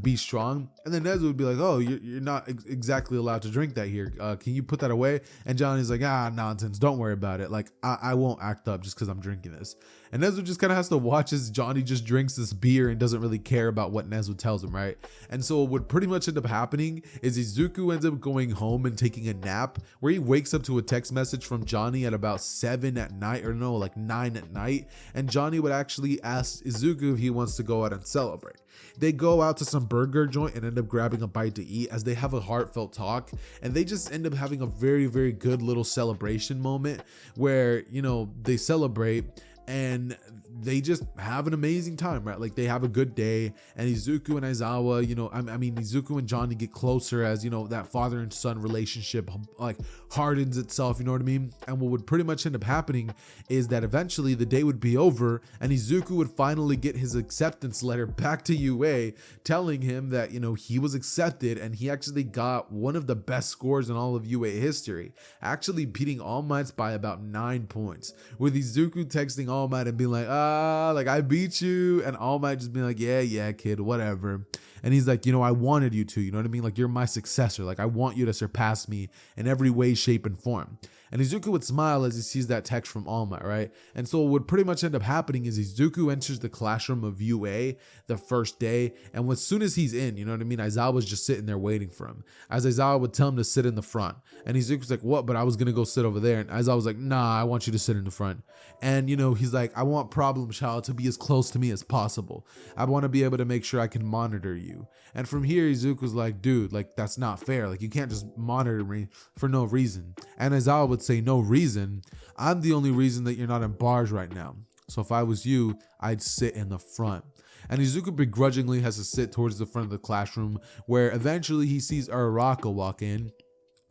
be strong, and then Nezu would be like, oh, you're not exactly allowed to drink that here, can you put that away? And Johnny's like, nonsense, don't worry about it, I won't act up just because I'm drinking this. And Nezu just kind of has to watch as Johnny just drinks this beer and doesn't really care about what Nezu tells him, right? And so what pretty much end up happening is Izuku ends up going home and taking a nap, where he wakes up to a text message from Johnny at about 7 at night, or no, like 9 at night. And Johnny would actually ask Izuku if he wants to go out and celebrate. They go out to some burger joint and end up grabbing a bite to eat as they have a heartfelt talk, and they just end up having a very, very good little celebration moment where, you know, they celebrate and they just have an amazing time, right? Like they have a good day, and Izuku and Aizawa, you know, I mean, Izuku and Johnny get closer as, you know, that father and son relationship like hardens itself, you know what I mean? And what would pretty much end up happening is that eventually the day would be over and Izuku would finally get his acceptance letter back to UA telling him that, you know, he was accepted and he actually got one of the best scores in all of UA history, actually beating All Might by about 9 points, with Izuku texting All Might and being like, like I beat you, and All Might just being like, yeah kid, whatever. And he's like, you know, I wanted you to, you know what I mean? Like, you're my successor. Like, I want you to surpass me in every way, shape, and form. And Izuku would smile as he sees that text from All Might, right? And so what would pretty much end up happening is Izuku enters the classroom of UA the first day, and as soon as he's in, you know what I mean, Aizawa was just sitting there waiting for him, as Aizawa would tell him to sit in the front. And Izuku's like, what? But I was gonna go sit over there. And Aizawa was like, nah, I want you to sit in the front. And, you know, he's like, I want Problem Child to be as close to me as possible. I want to be able to make sure I can monitor you. And from here, Izuku's like, dude, like, that's not fair. Like, you can't just monitor me for no reason. And Aizawa would say, no reason. I'm the only reason that you're not in bars right now. So if I was you, I'd sit in the front. And Izuku begrudgingly has to sit towards the front of the classroom, where eventually he sees Uraraka walk in.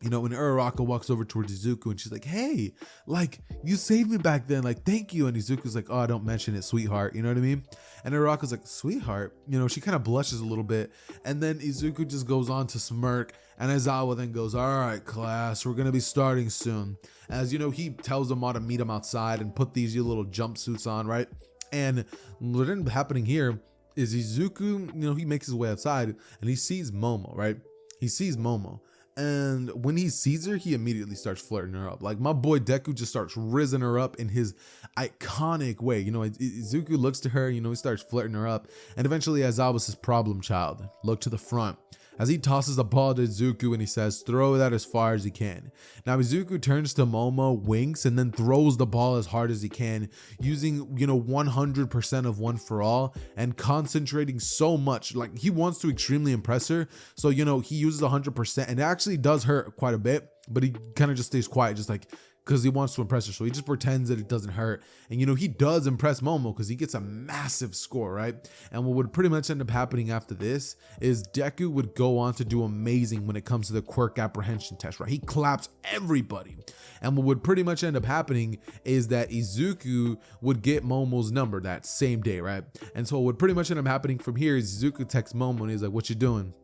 You know, when Uraraka walks over towards Izuku and she's like, hey, like, you saved me back then, like, thank you. And Izuku's like, oh, don't mention it, sweetheart, you know what I mean? And Uraraka's like, sweetheart? You know, she kind of blushes a little bit, and then Izuku just goes on to smirk, and Aizawa then goes, all right, class, we're gonna be starting soon. As, you know, he tells them all to meet him outside and put these little jumpsuits on, right? And what ended up happening here is Izuku, you know, he makes his way outside and he sees Momo, right? He sees Momo. And when he sees her, he immediately starts flirting her up. Like, my boy Deku just starts rizzing her up in his iconic way. You know, Izuku looks to her, you know, he starts flirting her up. And eventually Aizawa says, problem child, look to the front. As he tosses the ball to Izuku and he says, throw that as far as he can. Now Izuku turns to Momo, winks, and then throws the ball as hard as he can, using, you know, 100% of One For All and concentrating so much. Like, he wants to extremely impress her. So, you know, he uses 100%, and it actually does hurt quite a bit, but he kind of just stays quiet, just like, because he wants to impress her. So he just pretends that it doesn't hurt. And, you know, he does impress Momo because he gets a massive score, right? And what would pretty much end up happening after this is Deku would go on to do amazing when it comes to the quirk apprehension test, right? He claps everybody. And what would pretty much end up happening is that Izuku would get Momo's number that same day, right? And so what would pretty much end up happening from here is Izuku texts Momo and he's like, what you doing?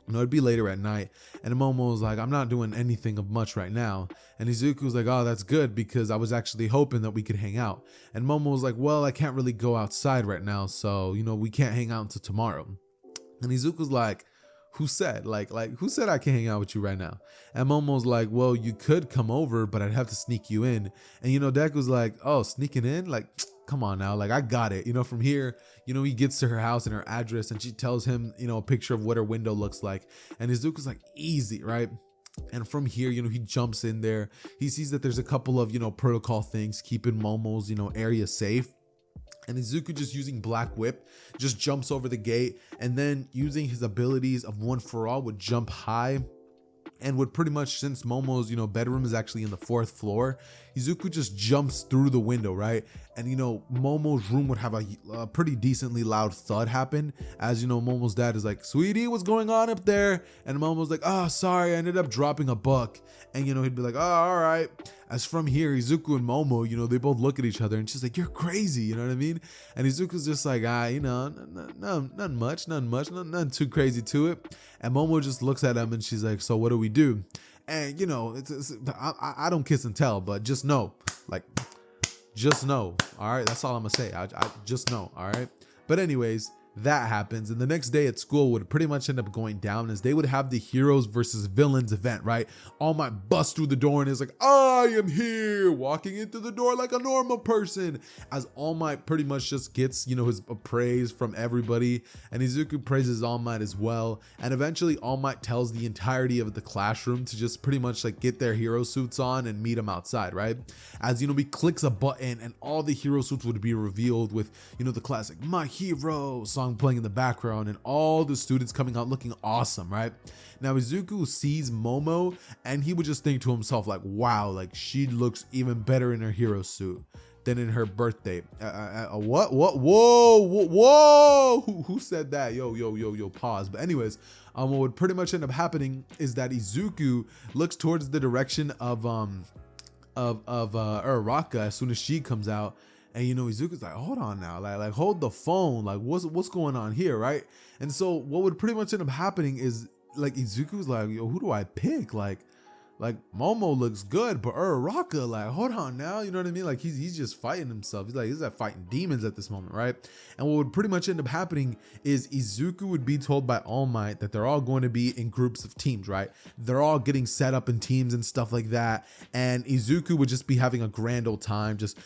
You know, it'd be later at night, and Momo was like, I'm not doing anything of much right now. And Izuku was like, oh, that's good, because I was actually hoping that we could hang out. And Momo was like, well, I can't really go outside right now, so, you know, we can't hang out until tomorrow. And Izuku's like, who said? Like who said I can hang out with you right now? And Momo's like, well, you could come over, but I'd have to sneak you in. And, you know, Deku's like, oh, sneaking in? Like, come on now, like, I got it. You know, from here, you know, he gets to her house and her address, and she tells him, you know, a picture of what her window looks like. And Izuku's like, easy, right? And from here, you know, he jumps in there. He sees that there's a couple of, you know, protocol things keeping Momo's, you know, area safe. And Izuku, just using Black Whip, just jumps over the gate, and then using his abilities of One For All would jump high. And would pretty much, since Momo's, you know, bedroom is actually in the 4th floor, Izuku just jumps through the window, right? And, you know, Momo's room would have a pretty decently loud thud happen, as, you know, Momo's dad is like, sweetie, what's going on up there? And Momo's like, oh, sorry, I ended up dropping a book. And, you know, he'd be like, oh, all right. As from here, Izuku and Momo, you know, they both look at each other, and she's like, you're crazy, you know what I mean? And Izuku's just like, you know, nothing much, nothing too crazy to it. And Momo just looks at him, and she's like, so what do we do? And, you know, I don't kiss and tell, but just know, like, just know, all right? That's all I'm gonna say. I just know, all right? But anyways, that happens, and the next day at school would pretty much end up going down as they would have the heroes versus villains event, right? All Might busts through the door and is like, I am here, walking into the door like a normal person, as All Might pretty much just gets, his praise from everybody, and Izuku praises All Might as well, and eventually All Might tells the entirety of the classroom to just pretty much like get their hero suits on and meet him outside, right? As he clicks a button and all the hero suits would be revealed with, the classic My Hero song playing in the background and all the students coming out looking awesome, right? Now Izuku sees Momo and he would just think to himself like, wow, like she looks even better in her hero suit than in her birthday. What? Whoa! Who said that? Yo, pause. But anyways, what would pretty much end up happening is that Izuku looks towards the direction of Uraraka as soon as she comes out. And Izuku's like, hold on now, like hold the phone, like what's going on here, right? And so what would pretty much end up happening is like Izuku's like, yo, who do I pick? Like Momo looks good, but Uraraka, like, hold on now, you know what I mean? Like he's just fighting himself. He's like fighting demons at this moment, right? And what would pretty much end up happening is Izuku would be told by All Might that they're all going to be in groups of teams, right? They're all getting set up in teams and stuff like that. And Izuku would just be having a grand old time, just,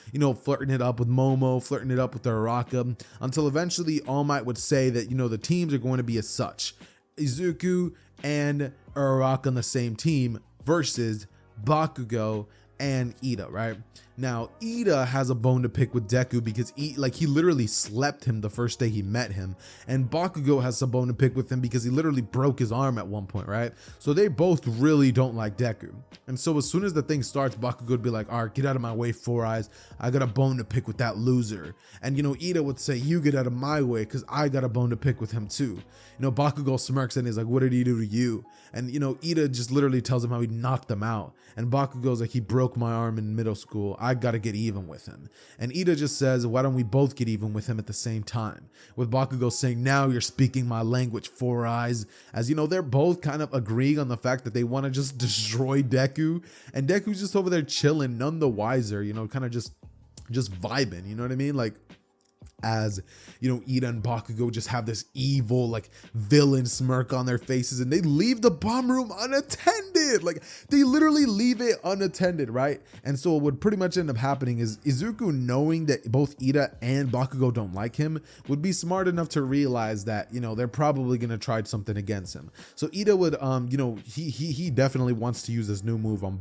flirting it up with Momo, flirting it up with Uraraka, until eventually All Might would say that, the teams are going to be as such. Izuku and Uraraka on the same team versus Bakugo and Ida, right? Now, Ida has a bone to pick with Deku because he literally slept him the first day he met him, and Bakugo has a bone to pick with him because he literally broke his arm at one point, right? So they both really don't like Deku. And so as soon as the thing starts, Bakugo would be like, all right, get out of my way, Four Eyes. I got a bone to pick with that loser. And, Ida would say, you get out of my way because I got a bone to pick with him too. Bakugo smirks and he's like, what did he do to you? And, Ida just literally tells him how he knocked him out. And Bakugo's like, he broke my arm in middle school. I gotta get even with him. And Ida just says, why don't we both get even with him at the same time? With Bakugo saying, now you're speaking my language, Four Eyes. As they're both kind of agreeing on the fact that they want to just destroy Deku. And Deku's just over there chilling, none the wiser, kind of just vibing, you know what I mean? Like, as Ida and Bakugo just have this evil like villain smirk on their faces, and they leave the bomb room unattended. Like they literally leave it unattended, right? And so what would pretty much end up happening is Izuku, knowing that both Ida and Bakugo don't like him, would be smart enough to realize that they're probably gonna try something against him. So Ida would he definitely wants to use his new move on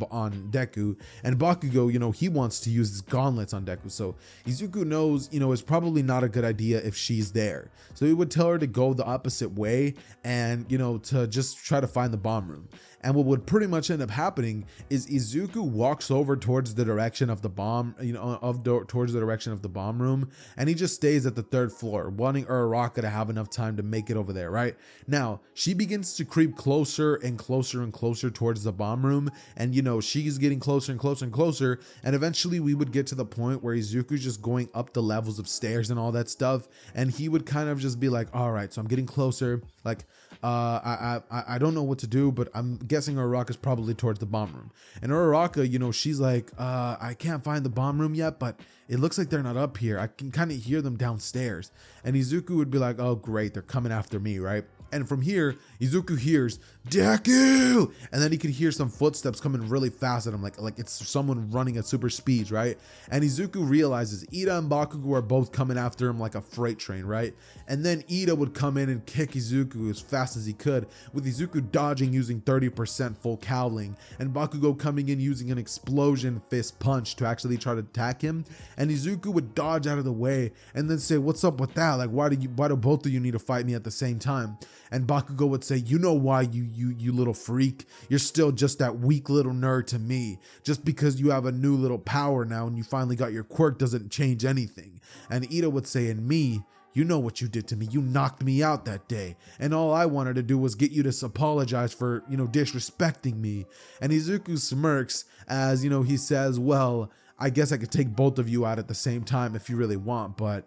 Deku, and Bakugo he wants to use his gauntlets on Deku. So Izuku knows it's probably not a good idea if she's there. So he would tell her to go the opposite way and to just try to find the bomb room. And what would pretty much end up happening is Izuku walks over towards the direction of the bomb, towards the direction of the bomb room, and he just stays at the third floor, wanting Uraraka to have enough time to make it over there, right? Now, she begins to creep closer and closer and closer towards the bomb room, and she's getting closer and closer and closer, and eventually we would get to the point where Izuku's just going up the levels of stairs and all that stuff, and he would kind of just be like, all right, so I'm getting closer, like, I don't know what to do, but I'm guessing Uraraka's probably towards the bomb room. And Uraraka, she's like, I can't find the bomb room yet, but it looks like they're not up here. I can kind of hear them downstairs. And Izuku would be like, oh great, they're coming after me, right? And from here, Izuku hears Deku, and then he could hear some footsteps coming really fast at him, like it's someone running at super speeds, right? And Izuku realizes Ida and Bakugo are both coming after him like a freight train, right? And then Ida would come in and kick Izuku as fast as he could, with Izuku dodging using 30% full cowling, and Bakugo coming in using an explosion fist punch to actually try to attack him. And Izuku would dodge out of the way and then say, what's up with that? Like, why do both of you need to fight me at the same time? And Bakugo would say, you know why, you little freak? You're still just that weak little nerd to me. Just because you have a new little power now and you finally got your quirk doesn't change anything. And Ida would say, and me, you know what you did to me. You knocked me out that day. And all I wanted to do was get you to apologize for, disrespecting me. And Izuku smirks as, he says, well, I guess I could take both of you out at the same time if you really want, but,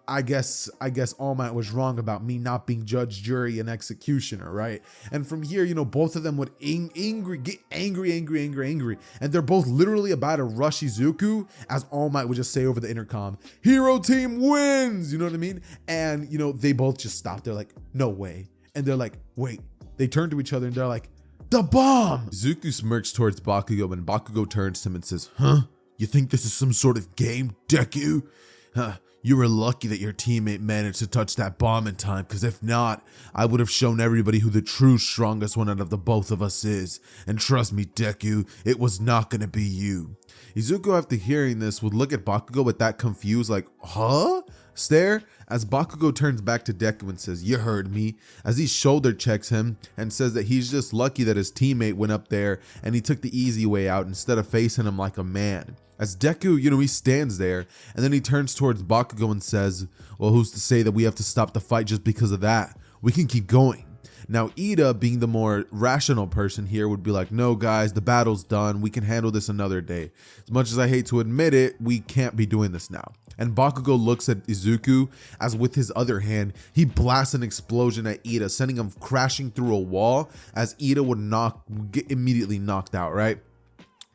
I guess All Might was wrong about me not being judge, jury, and executioner, right? And from here, both of them would get angry, and they're both literally about to rush Izuku as All Might would just say over the intercom, "Hero team wins!" You know what I mean? And they both just stop. They're like, "No way!" And they're like, "Wait." They turn to each other and they're like, "The bomb!" Izuku smirks towards Bakugo, and Bakugo turns to him and says, "Huh? You think this is some sort of game, Deku? Huh? You were lucky that your teammate managed to touch that bomb in time, because if not, I would have shown everybody who the true strongest one out of the both of us is. And trust me, Deku, it was not gonna be you." Izuku, after hearing this, would look at Bakugo with that confused, like, huh? Stare, as Bakugo turns back to Deku and says, "You heard me," as he shoulder checks him and says that he's just lucky that his teammate went up there and he took the easy way out instead of facing him like a man. As Deku, he stands there, and then he turns towards Bakugo and says, "Well, who's to say that we have to stop the fight just because of that? We can keep going." Now, Ida, being the more rational person here, would be like, "No, guys, the battle's done. We can handle this another day. As much as I hate to admit it, we can't be doing this now." And Bakugo looks at Izuku as with his other hand, he blasts an explosion at Ida, sending him crashing through a wall as Ida would get immediately knocked out, right?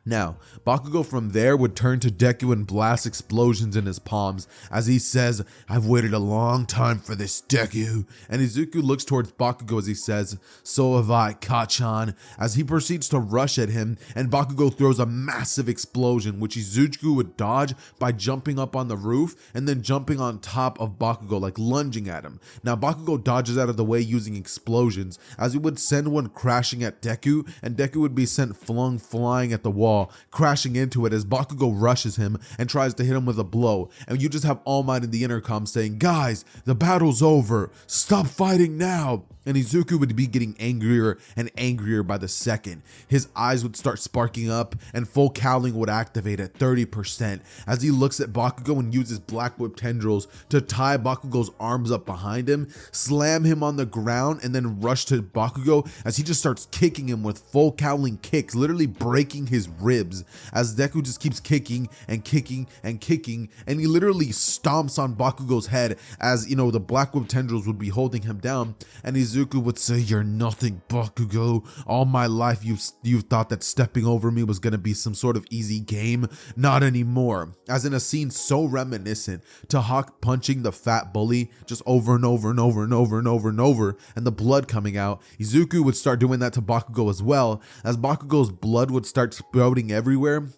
Now, Bakugo from there would turn to Deku and blast explosions in his palms as he says, "I've waited a long time for this, Deku." And Izuku looks towards Bakugo as he says, "So have I, Kachan," as he proceeds to rush at him, and Bakugo throws a massive explosion, which Izuku would dodge by jumping up on the roof and then jumping on top of Bakugo, like lunging at him. Now, Bakugo dodges out of the way using explosions as he would send one crashing at Deku, and Deku would be sent flung flying at the wall, crashing into it as Bakugo rushes him and tries to hit him with a blow. And you just have All Might in the intercom saying, "Guys, the battle's over. Stop fighting now." And Izuku would be getting angrier and angrier by the second. His eyes would start sparking up and full cowling would activate at 30% as he looks at Bakugo and uses Black Whip tendrils to tie Bakugo's arms up behind him, slam him on the ground, and then rush to Bakugo as he just starts kicking him with full cowling kicks, literally breaking his ribs as Deku just keeps kicking and kicking and kicking, and he literally stomps on Bakugo's head as, the Black Whip tendrils would be holding him down, and Izuku would say, "You're nothing, Bakugo. All my life you've thought that stepping over me was gonna be some sort of easy game. Not anymore." As in a scene so reminiscent to Hawk punching the fat bully just over and over and over and over and over and over, and the blood coming out, Izuku would start doing that to Bakugo as well, as Bakugo's blood would start sprouting everywhere.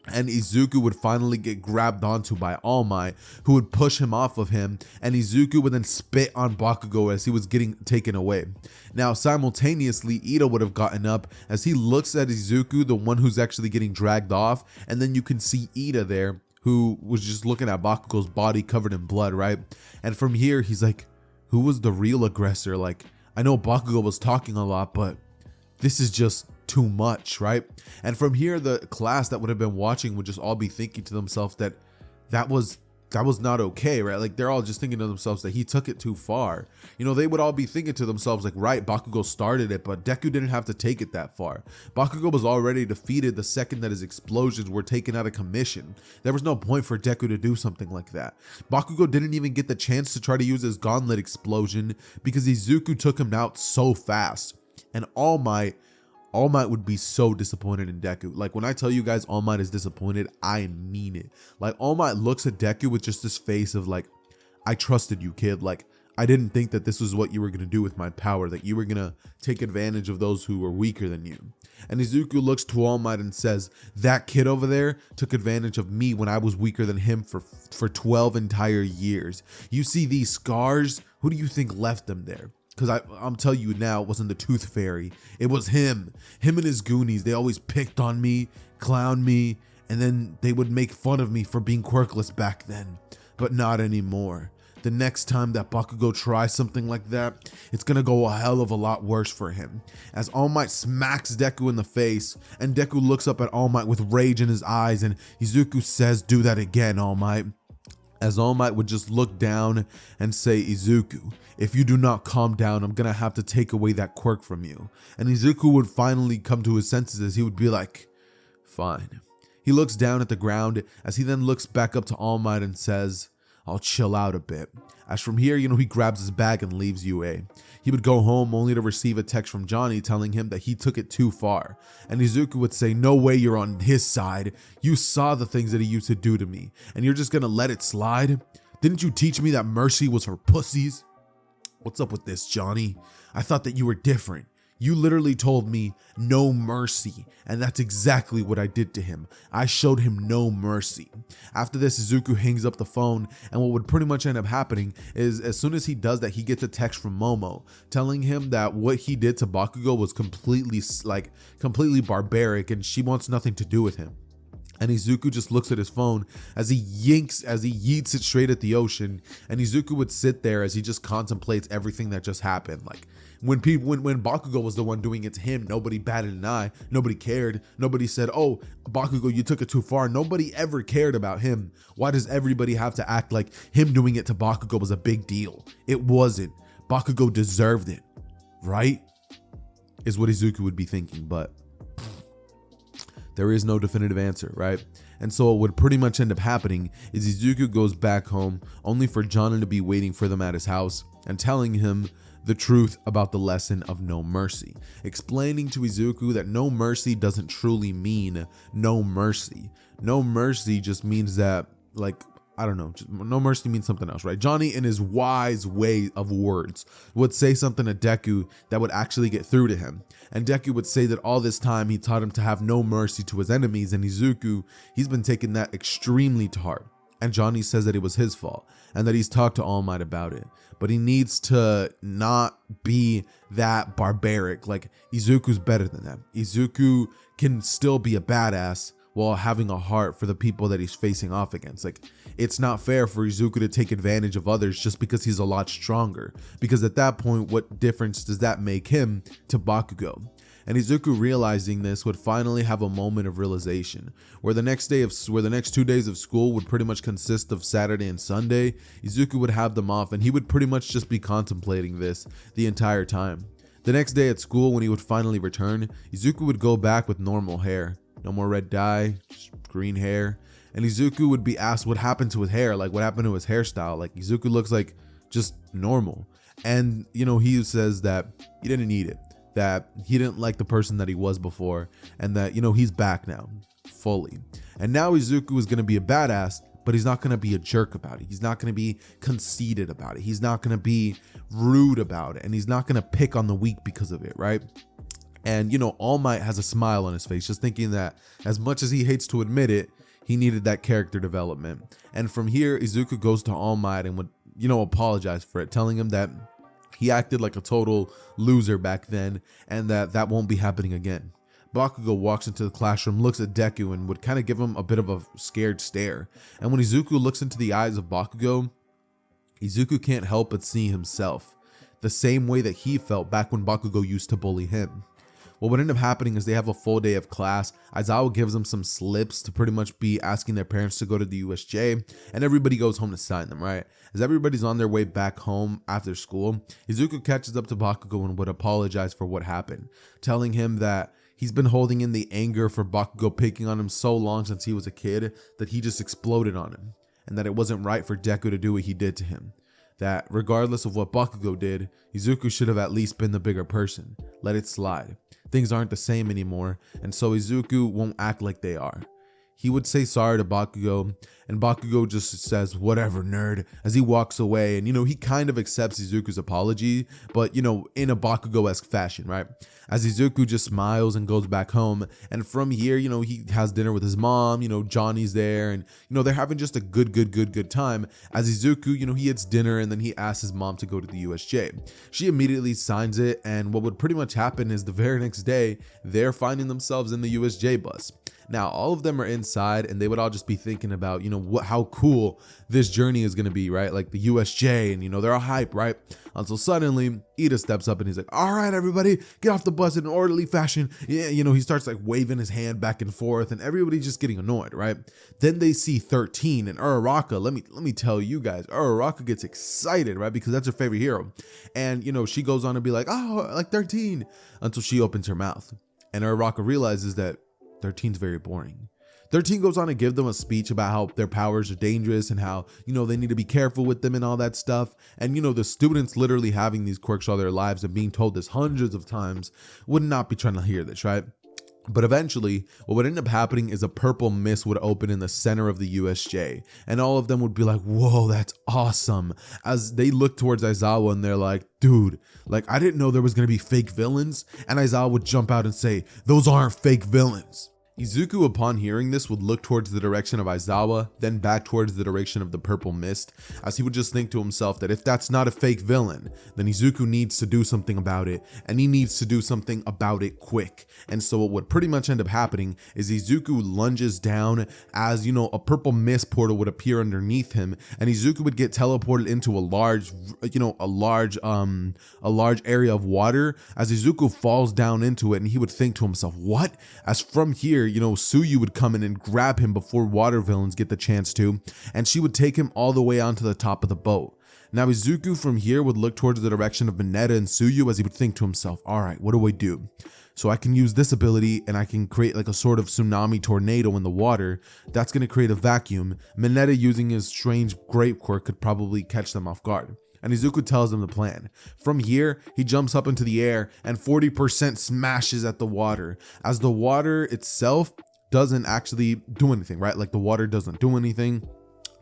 And Izuku would finally get grabbed onto by All Might, who would push him off of him, and Izuku would then spit on Bakugo as he was getting taken away. Now, simultaneously, Ida would have gotten up as he looks at Izuku, the one who's actually getting dragged off, and then you can see Ida there, who was just looking at Bakugo's body covered in blood, right? And from here, he's like, who was the real aggressor? Like, I know Bakugo was talking a lot, but this is just too much, right? And from here, the class that would have been watching would just all be thinking to themselves that was not okay, right? Like, they're all just thinking to themselves that he took it too far. They would all be thinking to themselves like, right, Bakugo started it, but Deku didn't have to take it that far. Bakugo was already defeated the second that his explosions were taken out of commission. There was no point for Deku to do something like that. Bakugo didn't even get the chance to try to use his gauntlet explosion because Izuku took him out so fast. And All Might would be so disappointed in Deku. Like, when I tell you guys All Might is disappointed, I mean it. Like, All Might looks at Deku with just this face of like, "I trusted you, kid. Like, I didn't think that this was what you were going to do with my power, that you were going to take advantage of those who were weaker than you." And Izuku looks to All Might and says, "That kid over there took advantage of me when I was weaker than him for 12 entire years. You see these scars? Who do you think left them there? Because I'm telling you now, it wasn't the Tooth Fairy. It was him. Him and his Goonies. They always picked on me, clowned me, and then they would make fun of me for being quirkless back then. But not anymore. The next time that Bakugo tries something like that, it's gonna go a hell of a lot worse for him." As All Might smacks Deku in the face, and Deku looks up at All Might with rage in his eyes, and Izuku says, "Do that again, All Might." As All Might would just look down and say, "Izuku, if you do not calm down, I'm gonna have to take away that quirk from you." And Izuku would finally come to his senses as he would be like, "Fine." He looks down at the ground as he then looks back up to All Might and says, I'll chill out a bit. As from here, he grabs his bag and leaves UA. He would go home only to receive a text from Johnny telling him that he took it too far. And Izuku would say, no way you're on his side. You saw the things that he used to do to me, and you're just gonna let it slide? Didn't you teach me that mercy was for pussies? What's up with this, Johnny? I thought that you were different. You literally told me no mercy, and that's exactly what I did to him. I showed him no mercy. After this, Izuku hangs up the phone, and what would pretty much end up happening is as soon as he does that, he gets a text from Momo telling him that what he did to Bakugo was completely barbaric, and she wants nothing to do with him. And Izuku just looks at his phone as he yeets it straight at the ocean. And Izuku would sit there as he just contemplates everything that just happened. Like when Bakugo was the one doing it to him, nobody batted an eye, nobody cared, nobody said, oh, Bakugo, you took it too far. Nobody ever cared about him. Why does everybody have to act like him doing it to Bakugo was a big deal? It wasn't. Bakugo deserved it, right? Is what Izuku would be thinking, but there is no definitive answer, right? And so what would pretty much end up happening is Izuku goes back home only for Johnny to be waiting for them at his house and telling him the truth about the lesson of no mercy, explaining to Izuku that no mercy doesn't truly mean no mercy. No mercy just means that, like, I don't know, no mercy means something else, right? Johnny, in his wise way of words, would say something to Deku that would actually get through to him. And Deku would say that all this time he taught him to have no mercy to his enemies, and Izuku, he's been taking that extremely to heart. And Johnny says that it was his fault and that he's talked to All Might about it. But he needs to not be that barbaric. Like, Izuku's better than that. Izuku can still be a badass while having a heart for the people that he's facing off against. Like, it's not fair for Izuku to take advantage of others just because he's a lot stronger. Because at that point, what difference does that make him to Bakugo? And Izuku, realizing this, would finally have a moment of realization, where the next 2 days of school would pretty much consist of Saturday and Sunday. Izuku would have them off, and he would pretty much just be contemplating this the entire time. The next day at school, when he would finally return, Izuku would go back with normal hair. No more red dye, just green hair. And Izuku would be asked what happened to his hair, like what happened to his hairstyle. Like, Izuku looks like just normal. And, he says that he didn't need it, that he didn't like the person that he was before, and that, he's back now, fully. And now Izuku is going to be a badass, but he's not going to be a jerk about it. He's not going to be conceited about it. He's not going to be rude about it. And he's not going to pick on the weak because of it, right? And, All Might has a smile on his face, just thinking that as much as he hates to admit it, he needed that character development. And from here, Izuku goes to All Might and would, apologize for it, telling him that he acted like a total loser back then and that won't be happening again. Bakugo walks into the classroom, looks at Deku, and would kind of give him a bit of a scared stare. And when Izuku looks into the eyes of Bakugo, Izuku can't help but see himself, the same way that he felt back when Bakugo used to bully him. What would end up happening is they have a full day of class. Aizawa gives them some slips to pretty much be asking their parents to go to the USJ, and everybody goes home to sign them, right? As everybody's on their way back home after school, Izuku catches up to Bakugo and would apologize for what happened, telling him that he's been holding in the anger for Bakugo picking on him so long since he was a kid that he just exploded on him, and that it wasn't right for Deku to do what he did to him. That regardless of what Bakugo did, Izuku should have at least been the bigger person. Let it slide. Things aren't the same anymore, and so Izuku won't act like they are. He would say sorry to Bakugo, and Bakugo just says, whatever, nerd, as he walks away. And, he kind of accepts Izuku's apology, but, in a Bakugo-esque fashion, right? As Izuku just smiles and goes back home. And from here, he has dinner with his mom, Johnny's there, and, they're having just a good time. As Izuku, he eats dinner, and then he asks his mom to go to the USJ. She immediately signs it, and what would pretty much happen is the very next day, they're finding themselves in the USJ bus. Now, all of them are inside, and they would all just be thinking about, how cool this journey is going to be, right? Like the USJ, and, they're all hype, right? Until suddenly, Ida steps up and he's like, all right, everybody, get off the bus in an orderly fashion. Yeah, he starts like waving his hand back and forth, and everybody's just getting annoyed, right? Then they see 13 and Uraraka. Let me tell you guys, Uraraka gets excited, right? Because that's her favorite hero. And, she goes on to be like, oh, like 13, until she opens her mouth. And Uraraka realizes that 13's very boring. 13 goes on to give them a speech about how their powers are dangerous and how, they need to be careful with them and all that stuff. And, the students literally having these quirks all their lives and being told this hundreds of times would not be trying to hear this, right? But eventually, what would end up happening is a purple mist would open in the center of the USJ, and all of them would be like, whoa, that's awesome. As they look towards Aizawa and they're like, dude, like, I didn't know there was going to be fake villains. And Aizawa would jump out and say, those aren't fake villains. Izuku, upon hearing this, would look towards the direction of Aizawa, then back towards the direction of the purple mist, as he would just think to himself that if that's not a fake villain, then Izuku needs to do something about it, and he needs to do something about it quick. And so what would pretty much end up happening is Izuku lunges down as, a purple mist portal would appear underneath him, and Izuku would get teleported into a large area of water as Izuku falls down into it, and he would think to himself, what? As from here, Tsuyu would come in and grab him before water villains get the chance to, and she would take him all the way onto the top of the boat. Now Izuku from here would look towards the direction of Mineta and Tsuyu as he would think to himself, all right, what do I do? So I can use this ability and I can create like a sort of tsunami tornado in the water. That's going to create a vacuum. Mineta, using his strange grape quirk, could probably catch them off guard. And Izuku tells them the plan. From here, he jumps up into the air and 40% smashes at the water, as the water itself doesn't actually do anything, right? Like the water doesn't do anything.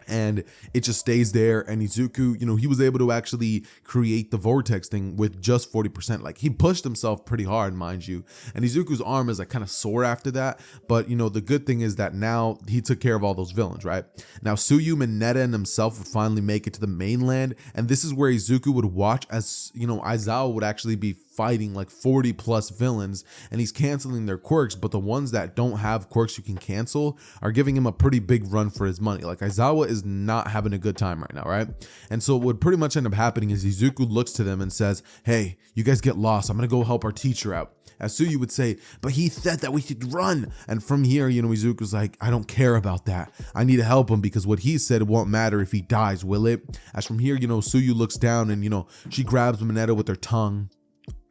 And it just stays there. And Izuku, he was able to actually create the vortex thing with just 40%. Like he pushed himself pretty hard, mind you. And Izuku's arm is like kind of sore after that. But the good thing is that now he took care of all those villains, right? Now Tsuyu, Mineta, and himself would finally make it to the mainland. And this is where Izuku would watch as, Aizawa would actually be fighting like 40 plus villains, and he's canceling their quirks, but the ones that don't have quirks you can cancel are giving him a pretty big run for his money. Like Aizawa is not having a good time right now, right? And so what would pretty much end up happening is Izuku looks to them and says, hey, you guys get lost, I'm gonna go help our teacher out. As Tsuyu would say, but he said that we should run. And from here, Izuku's like, I don't care about that. I need to help him because what he said won't matter if he dies, will it? As from here, Tsuyu looks down and, she grabs Mineta with her tongue.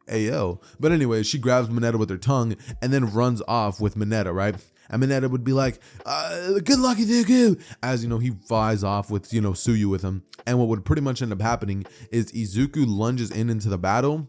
Ayo. But anyway, she grabs Mineta with her tongue and then runs off with Mineta, right? And Mineta would be like, good luck, Deku, as, he flies off with, Tsuyu with him. And what would pretty much end up happening is Izuku lunges into the battle,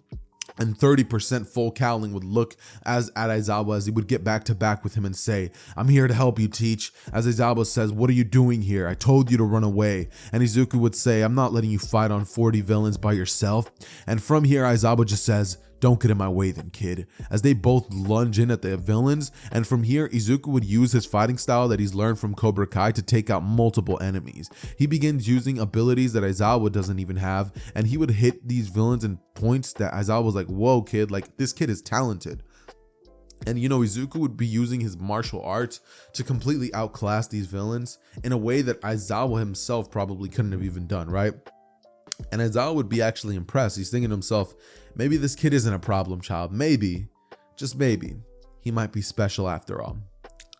and 30% full cowling would look at Aizawa as he would get back to back with him and say, I'm here to help you, teach. As Aizawa says, what are you doing here? I told you to run away. And Izuku would say, I'm not letting you fight on 40 villains by yourself. And from here, Aizawa just says, don't get in my way then, kid, as they both lunge in at the villains. And from here, Izuku would use his fighting style that he's learned from Cobra Kai to take out multiple enemies. He begins using abilities that Aizawa doesn't even have, and he would hit these villains in points that Aizawa was like, whoa, kid, like this kid is talented. And Izuku would be using his martial arts to completely outclass these villains in a way that Aizawa himself probably couldn't have even done, right? And Aizawa would be actually impressed. He's thinking to himself, maybe this kid isn't a problem child. Maybe, just maybe, he might be special after all.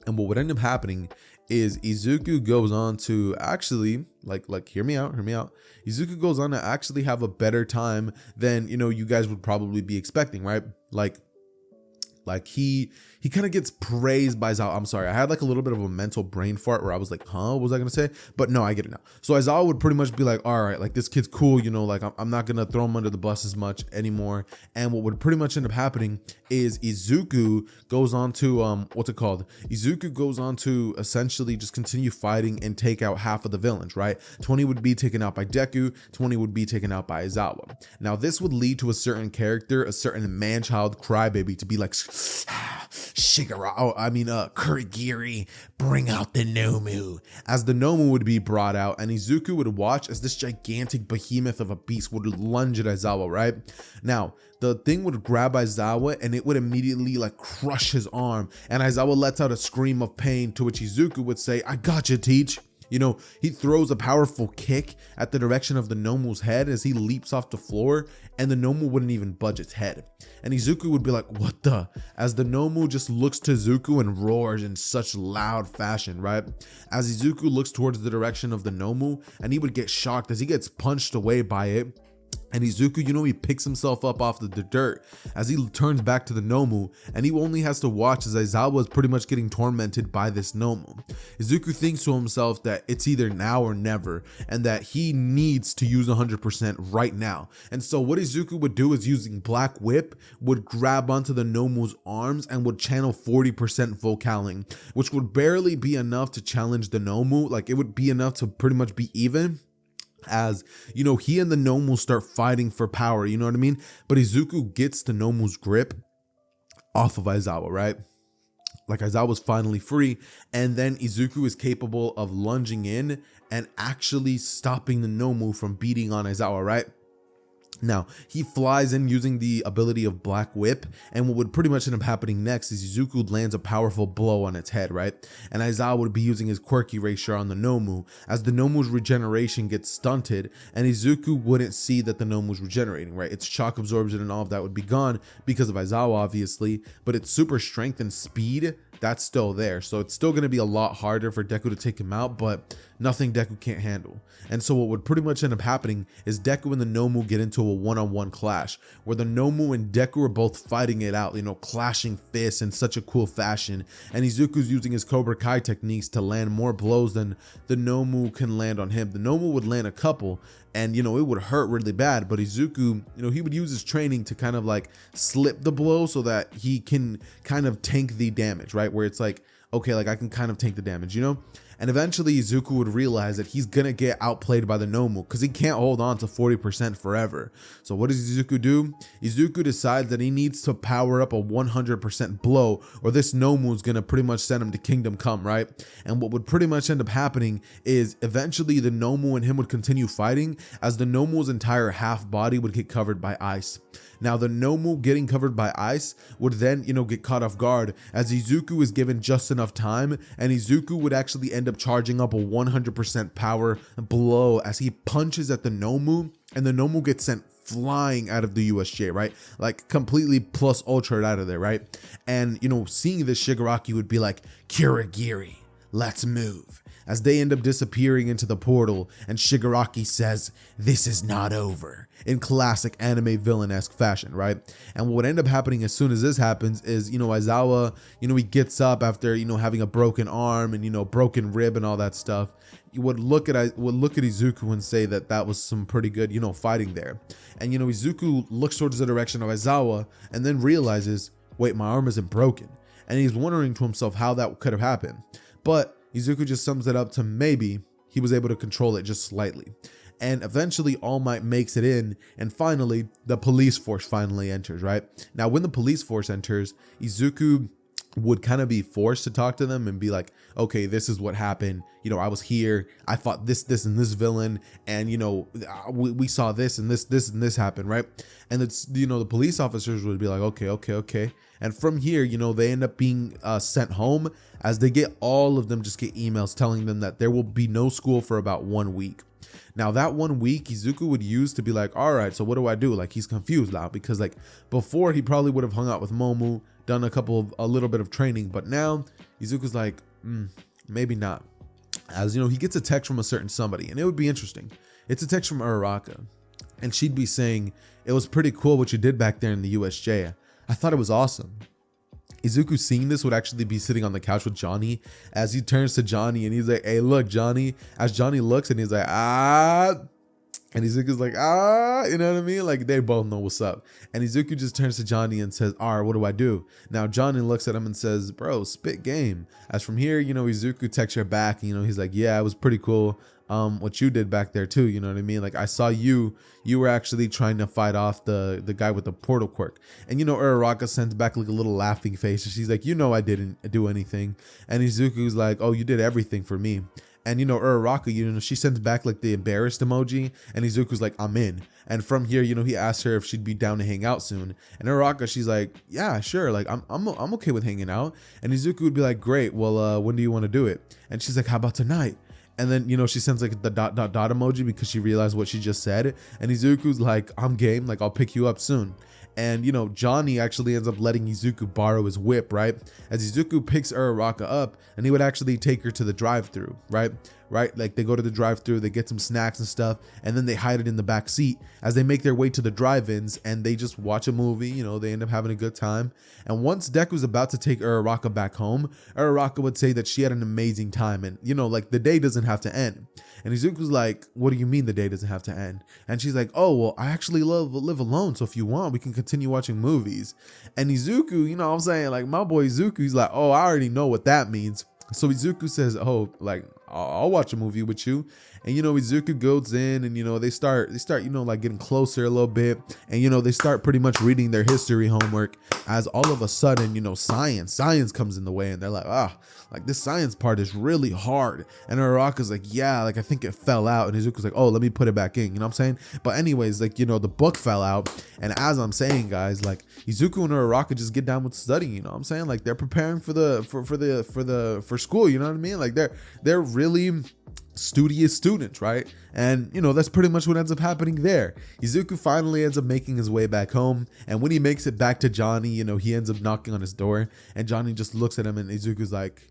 And what would end up happening is Izuku goes on to actually, like hear me out. Izuku goes on to actually have a better time than, you guys would probably be expecting, right? Like he kind of gets praised by Aizawa. I'm sorry, I had like a little bit of a mental brain fart where I was like, huh, what was I gonna say? But no, I get it now. So Aizawa would pretty much be like, all right, like this kid's cool, like I'm not gonna throw him under the bus as much anymore. And what would pretty much end up happening is Izuku goes on to Izuku goes on to essentially just continue fighting and take out half of the villains, right? 20 would be taken out by Deku, 20 would be taken out by Aizawa. Now this would lead to a certain character, a certain man-child crybaby to be like, Kurigiri, bring out the Nomu. As the Nomu would be brought out, and Izuku would watch as this gigantic behemoth of a beast would lunge at Aizawa, right? Now, the thing would grab Aizawa and it would immediately like crush his arm, and Aizawa lets out a scream of pain, to which Izuku would say, I gotcha, teach. He throws a powerful kick at the direction of the Nomu's head as he leaps off the floor, and the Nomu wouldn't even budge its head. And Izuku would be like, what the? As the Nomu just looks to Izuku and roars in such loud fashion, right? As Izuku looks towards the direction of the Nomu, and he would get shocked as he gets punched away by it. And Izuku, he picks himself up off the dirt as he turns back to the Nomu, and he only has to watch as Aizawa is pretty much getting tormented by this Nomu. Izuku thinks to himself that it's either now or never, and that he needs to use 100% right now. And so what Izuku would do is, using Black Whip, would grab onto the Nomu's arms and would channel 40% vocaling, which would barely be enough to challenge the Nomu. Like, it would be enough to pretty much be even, as he and the Nomu start fighting for power, you know what I mean? But Izuku gets the Nomu's grip off of Aizawa, right? Like, Aizawa's finally free, and then Izuku is capable of lunging in and actually stopping the Nomu from beating on Aizawa, right? Now, he flies in using the ability of Black Whip, and what would pretty much end up happening next is Izuku lands a powerful blow on its head, right? And Aizawa would be using his quirk erasure on the Nomu, as the Nomu's regeneration gets stunted, and Izuku wouldn't see that the Nomu's regenerating, right? Its shock absorption and all of that would be gone because of Aizawa, obviously, but its super strength and speed, that's still there. So it's still going to be a lot harder for Deku to take him out, but nothing Deku can't handle. And so what would pretty much end up happening is Deku and the Nomu get into a one-on-one clash, where the Nomu and Deku are both fighting it out, clashing fists in such a cool fashion. And Izuku's using his Cobra Kai techniques to land more blows than the Nomu can land on him. The Nomu would land a couple, and it would hurt really bad, but Izuku, he would use his training to kind of like slip the blow so that he can kind of tank the damage, right? Where it's like, okay, like I can kind of tank the damage, And eventually Izuku would realize that he's gonna get outplayed by the Nomu because he can't hold on to 40% forever. So what does Izuku do? Izuku decides that he needs to power up a 100% blow, or this Nomu is gonna pretty much send him to Kingdom Come, right? And what would pretty much end up happening is eventually the Nomu and him would continue fighting, as the Nomu's entire half body would get covered by ice. Now, the Nomu getting covered by ice would then, get caught off guard, as Izuku is given just enough time, and Izuku would actually end up charging up a 100% power blow as he punches at the Nomu, and the Nomu gets sent flying out of the USJ, right? Like, completely plus ultra out of there, right? And, seeing this, Shigaraki would be like, "Kurogiri, let's move," as they end up disappearing into the portal, and Shigaraki says, "This is not over," in classic anime villain-esque fashion, right? And what would end up happening as soon as this happens is, Aizawa, he gets up after, having a broken arm and, broken rib and all that stuff. You would look at Izuku and say that that was some pretty good, fighting there. And, Izuku looks towards the direction of Aizawa and then realizes, wait, my arm isn't broken. And he's wondering to himself how that could have happened. But Izuku just sums it up to maybe he was able to control it just slightly. And eventually All Might makes it in, and finally the police force finally enters, right? Now, when the police force enters, Izuku would kind of be forced to talk to them and be like, okay, this is what happened. I was here, I fought this and this villain, and we saw this and this happen, right? And it's, the police officers would be like, okay. And from here, they end up being sent home, as all of them just get emails telling them that there will be no school for about 1 week. Now, that 1 week Izuku would use to be like, all right, so what do I do? Like, he's confused now, because like before he probably would have hung out with Momu, done a little bit of training, but now Izuku's like, maybe not. As he gets a text from a certain somebody, and it would be interesting. It's a text from Uraraka, and she'd be saying, "It was pretty cool what you did back there in the USJ. I thought it was awesome." Izuku, seeing this, would actually be sitting on the couch with Johnny, as he turns to Johnny and he's like, "Hey, look, Johnny." As Johnny looks and he's like, "Ah," and Izuku's like, "Ah," you know what I mean? Like, they both know what's up. And Izuku just turns to Johnny and says, "All right, what do I do?" Now, Johnny looks at him and says, "Bro, spit game." As from here, Izuku texts her back, and he's like, "Yeah, it was pretty cool. What you did back there too, you know what I mean? Like, I saw you were actually trying to fight off the guy with the portal quirk." And Uraraka sends back like a little laughing face, and she's like, "I didn't do anything." And Izuku's like, "Oh, you did everything for me." And Uraraka, she sends back like the embarrassed emoji, and Izuku's like, "I'm in." And from here, he asks her if she'd be down to hang out soon. And Uraraka, she's like, "Yeah, sure. Like, I'm okay with hanging out." And Izuku would be like, "Great. Well, when do you want to do it?" And she's like, "How about tonight?" And then, she sends like the dot emoji because she realized what she just said. And Izuku's like, "I'm game. Like, I'll pick you up soon." And, Johnny actually ends up letting Izuku borrow his whip, right? As Izuku picks Uraraka up, and he would actually take her to the drive-thru, right? right? Like they go to the drive-thru, they get some snacks and stuff, and then they hide it in the back seat as they make their way to the drive-ins, and they just watch a movie. You know, they end up having a good time. And once Deku's about to take Uraraka back home, Uraraka would say that she had an amazing time, and you know, like the day doesn't have to end. And Izuku's like, what do you mean the day doesn't have to end? And she's like, oh, well, I actually live alone, so if you want, we can continue watching movies. And Izuku, you know what I'm saying, like my boy Izuku, he's like, oh, I already know what that means. So Izuku says, oh, like I'll watch a movie with you. And you know, Izuku goes in, and you know, they start, you know, like getting closer a little bit, and you know, they start pretty much reading their history homework, as all of a sudden, you know, science comes in the way, and they're like, like this science part is really hard. And Uraraka's like, yeah, like I think it fell out. And Izuku's like, oh, let me put it back in, you know what I'm saying? But anyways, like, you know, the book fell out, and as I'm saying, guys, like Izuku and Uraraka just get down with studying, you know what I'm saying? Like they're preparing for school, you know what I mean? Like they're really studious students, right? And you know, that's pretty much what ends up happening there. Izuku finally ends up making his way back home, and when he makes it back to Johnny, you know, he ends up knocking on his door, and Johnny just looks at him, and Izuku's like,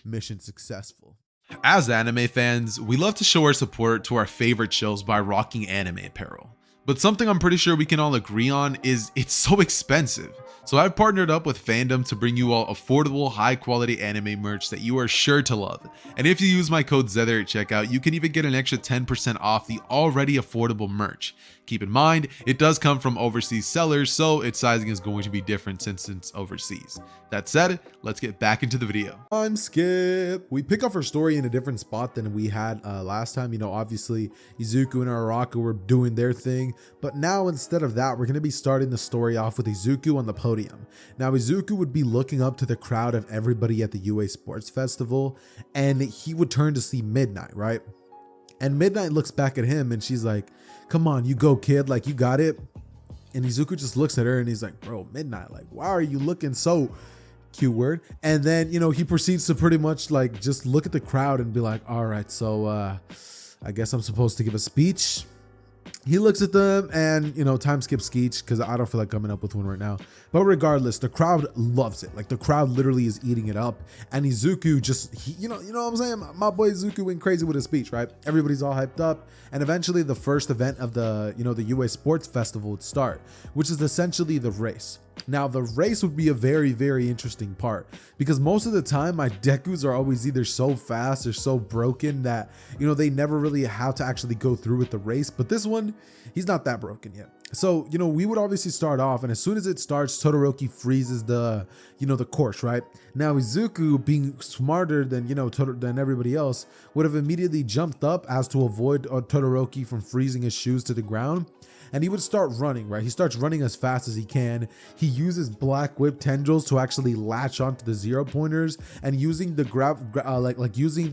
mission successful. As anime fans, we love to show our support to our favorite shows by rocking anime apparel. But something I'm pretty sure we can all agree on is it's so expensive. So I've partnered up with Fandom to bring you all affordable, high quality anime merch that you are sure to love. And if you use my code ZETHER at checkout, you can even get an extra 10% off the already affordable merch. Keep in mind, it does come from overseas sellers, so its sizing is going to be different since it's overseas. That said, let's get back into the video. I'm Skip. We pick up our story in a different spot than we had last time. You know, obviously Izuku and Uraraka were doing their thing, but now instead of that, we're going to be starting the story off with Izuku on the podium. Now Izuku would be looking up to the crowd of everybody at the UA Sports Festival, and he would turn to see Midnight, right? And Midnight looks back at him, and she's like, come on, you go, kid, like you got it. And Izuku just looks at her, and he's like, bro, Midnight, like why are you looking so cute word? And then, you know, he proceeds to pretty much like just look at the crowd and be like, all right, so I guess I'm supposed to give a speech. He looks at them, and you know, time skip speech because I don't feel like coming up with one right now. But regardless, the crowd loves it. Like the crowd literally is eating it up. And Izuku just, you know what I'm saying? My boy Izuku went crazy with his speech, right? Everybody's all hyped up. And eventually the first event of the, you know, the UA Sports Festival would start, which is essentially the race. Now the race would be a very, very interesting part because most of the time my Dekus are always either so fast or so broken that, you know, they never really have to actually go through with the race. But this one, he's not that broken yet. So, you know, we would obviously start off, and as soon as it starts, Todoroki freezes the, you know, the course, right? Now Izuku, being smarter than, you know, than everybody else, would have immediately jumped up as to avoid Todoroki from freezing his shoes to the ground. And he would start running, right? He starts running as fast as he can. He uses black whip tendrils to actually latch onto the 0 pointers, and using the using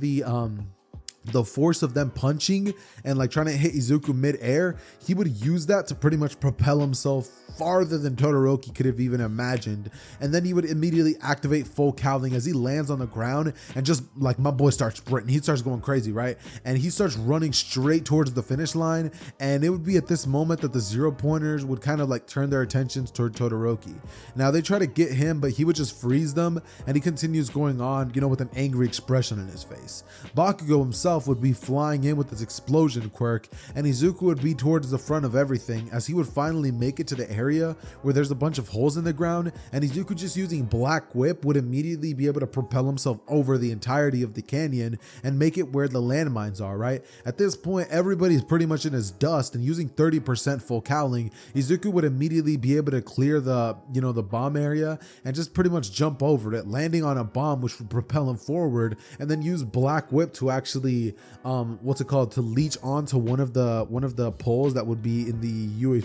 the force of them punching and like trying to hit Izuku mid-air, he would use that to pretty much propel himself farther than Todoroki could have even imagined. And then he would immediately activate full cowling as he lands on the ground, and just like my boy starts sprinting. He starts going crazy, right? And he starts running straight towards the finish line. And it would be at this moment that the 0 pointers would kind of like turn their attentions toward Todoroki. Now they try to get him, but he would just freeze them, and he continues going on, you know, with an angry expression in his face. Bakugo himself would be flying in with his explosion quirk, and Izuku would be towards the front of everything as he would finally make it to the area where there's a bunch of holes in the ground, and Izuku, just using black whip, would immediately be able to propel himself over the entirety of the canyon and make it where the landmines are, right? At this point, everybody's pretty much in his dust, and using 30% full cowling, Izuku would immediately be able to clear the, you know, the bomb area and just pretty much jump over it, landing on a bomb which would propel him forward, and then use black whip to actually to leech onto one of the poles that would be in the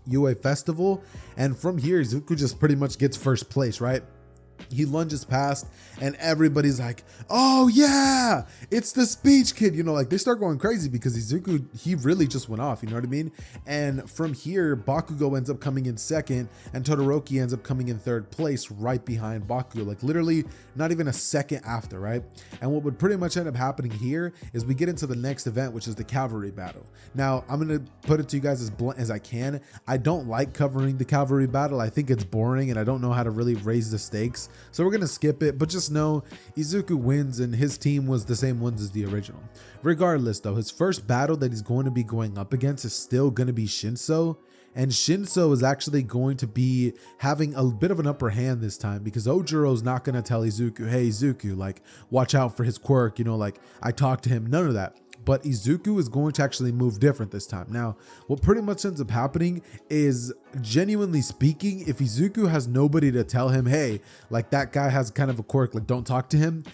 UA festival. And from here, Izuku just pretty much gets first place, right? He lunges past, and everybody's like, oh yeah, it's the speech kid, you know, like they start going crazy because Izuku, he really just went off, you know what I mean? And from here, Bakugo ends up coming in second, and Todoroki ends up coming in third place right behind Bakugo, like literally not even a second after, right? And what would pretty much end up happening here is we get into the next event, which is the cavalry battle. Now I'm going to put it to you guys as blunt as I can. I don't like covering the cavalry battle. I think it's boring, and I don't know how to really raise the stakes. So we're gonna skip it, but just know Izuku wins and his team was the same ones as the original. Regardless though, his first battle that he's going to be going up against is still gonna be Shinso. And Shinso is actually going to be having a bit of an upper hand this time because Ojiro's not going to tell Izuku, hey Izuku, like watch out for his quirk, you know, like I talked to him, none of that. But Izuku is going to actually move different this time. Now, what pretty much ends up happening is, genuinely speaking, if Izuku has nobody to tell him, hey, like that guy has kind of a quirk, like don't talk to him,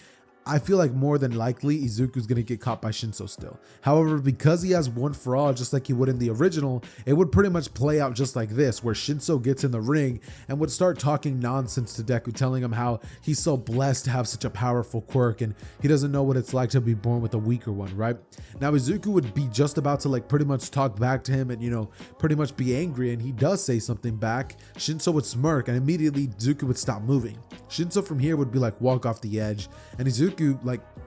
I feel like more than likely Izuku's gonna get caught by Shinso still. However, because he has one for all, just like he would in the original, it would pretty much play out just like this, where Shinso gets in the ring and would start talking nonsense to Deku, telling him how he's so blessed to have such a powerful quirk and he doesn't know what it's like to be born with a weaker one, right? Now Izuku would be just about to like pretty much talk back to him and, you know, pretty much be angry, and he does say something back. Shinso would smirk and immediately Izuku would stop moving. Shinso from here would be like walk off the edge, and Izuku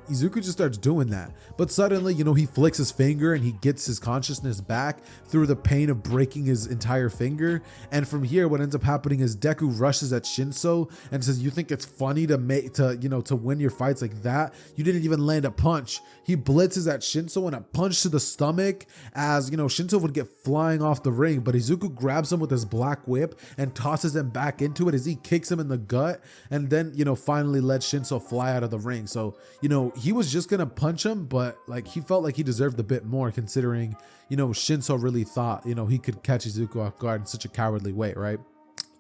just starts doing that. But suddenly, you know, he flicks his finger and he gets his consciousness back through the pain of breaking his entire finger. And from here, what ends up happening is Deku rushes at Shinso and says, you think it's funny to win your fights like that? You didn't even land a punch. He blitzes at Shinso and a punch to the stomach, as, you know, Shinso would get flying off the ring, but Izuku grabs him with his black whip and tosses him back into it as he kicks him in the gut, and then, you know, finally lets Shinso fly out of the ring. So, you know, he was just gonna punch him, but like he felt like he deserved a bit more, considering, you know, Shinso really thought, you know, he could catch Izuku off guard in such a cowardly way, right?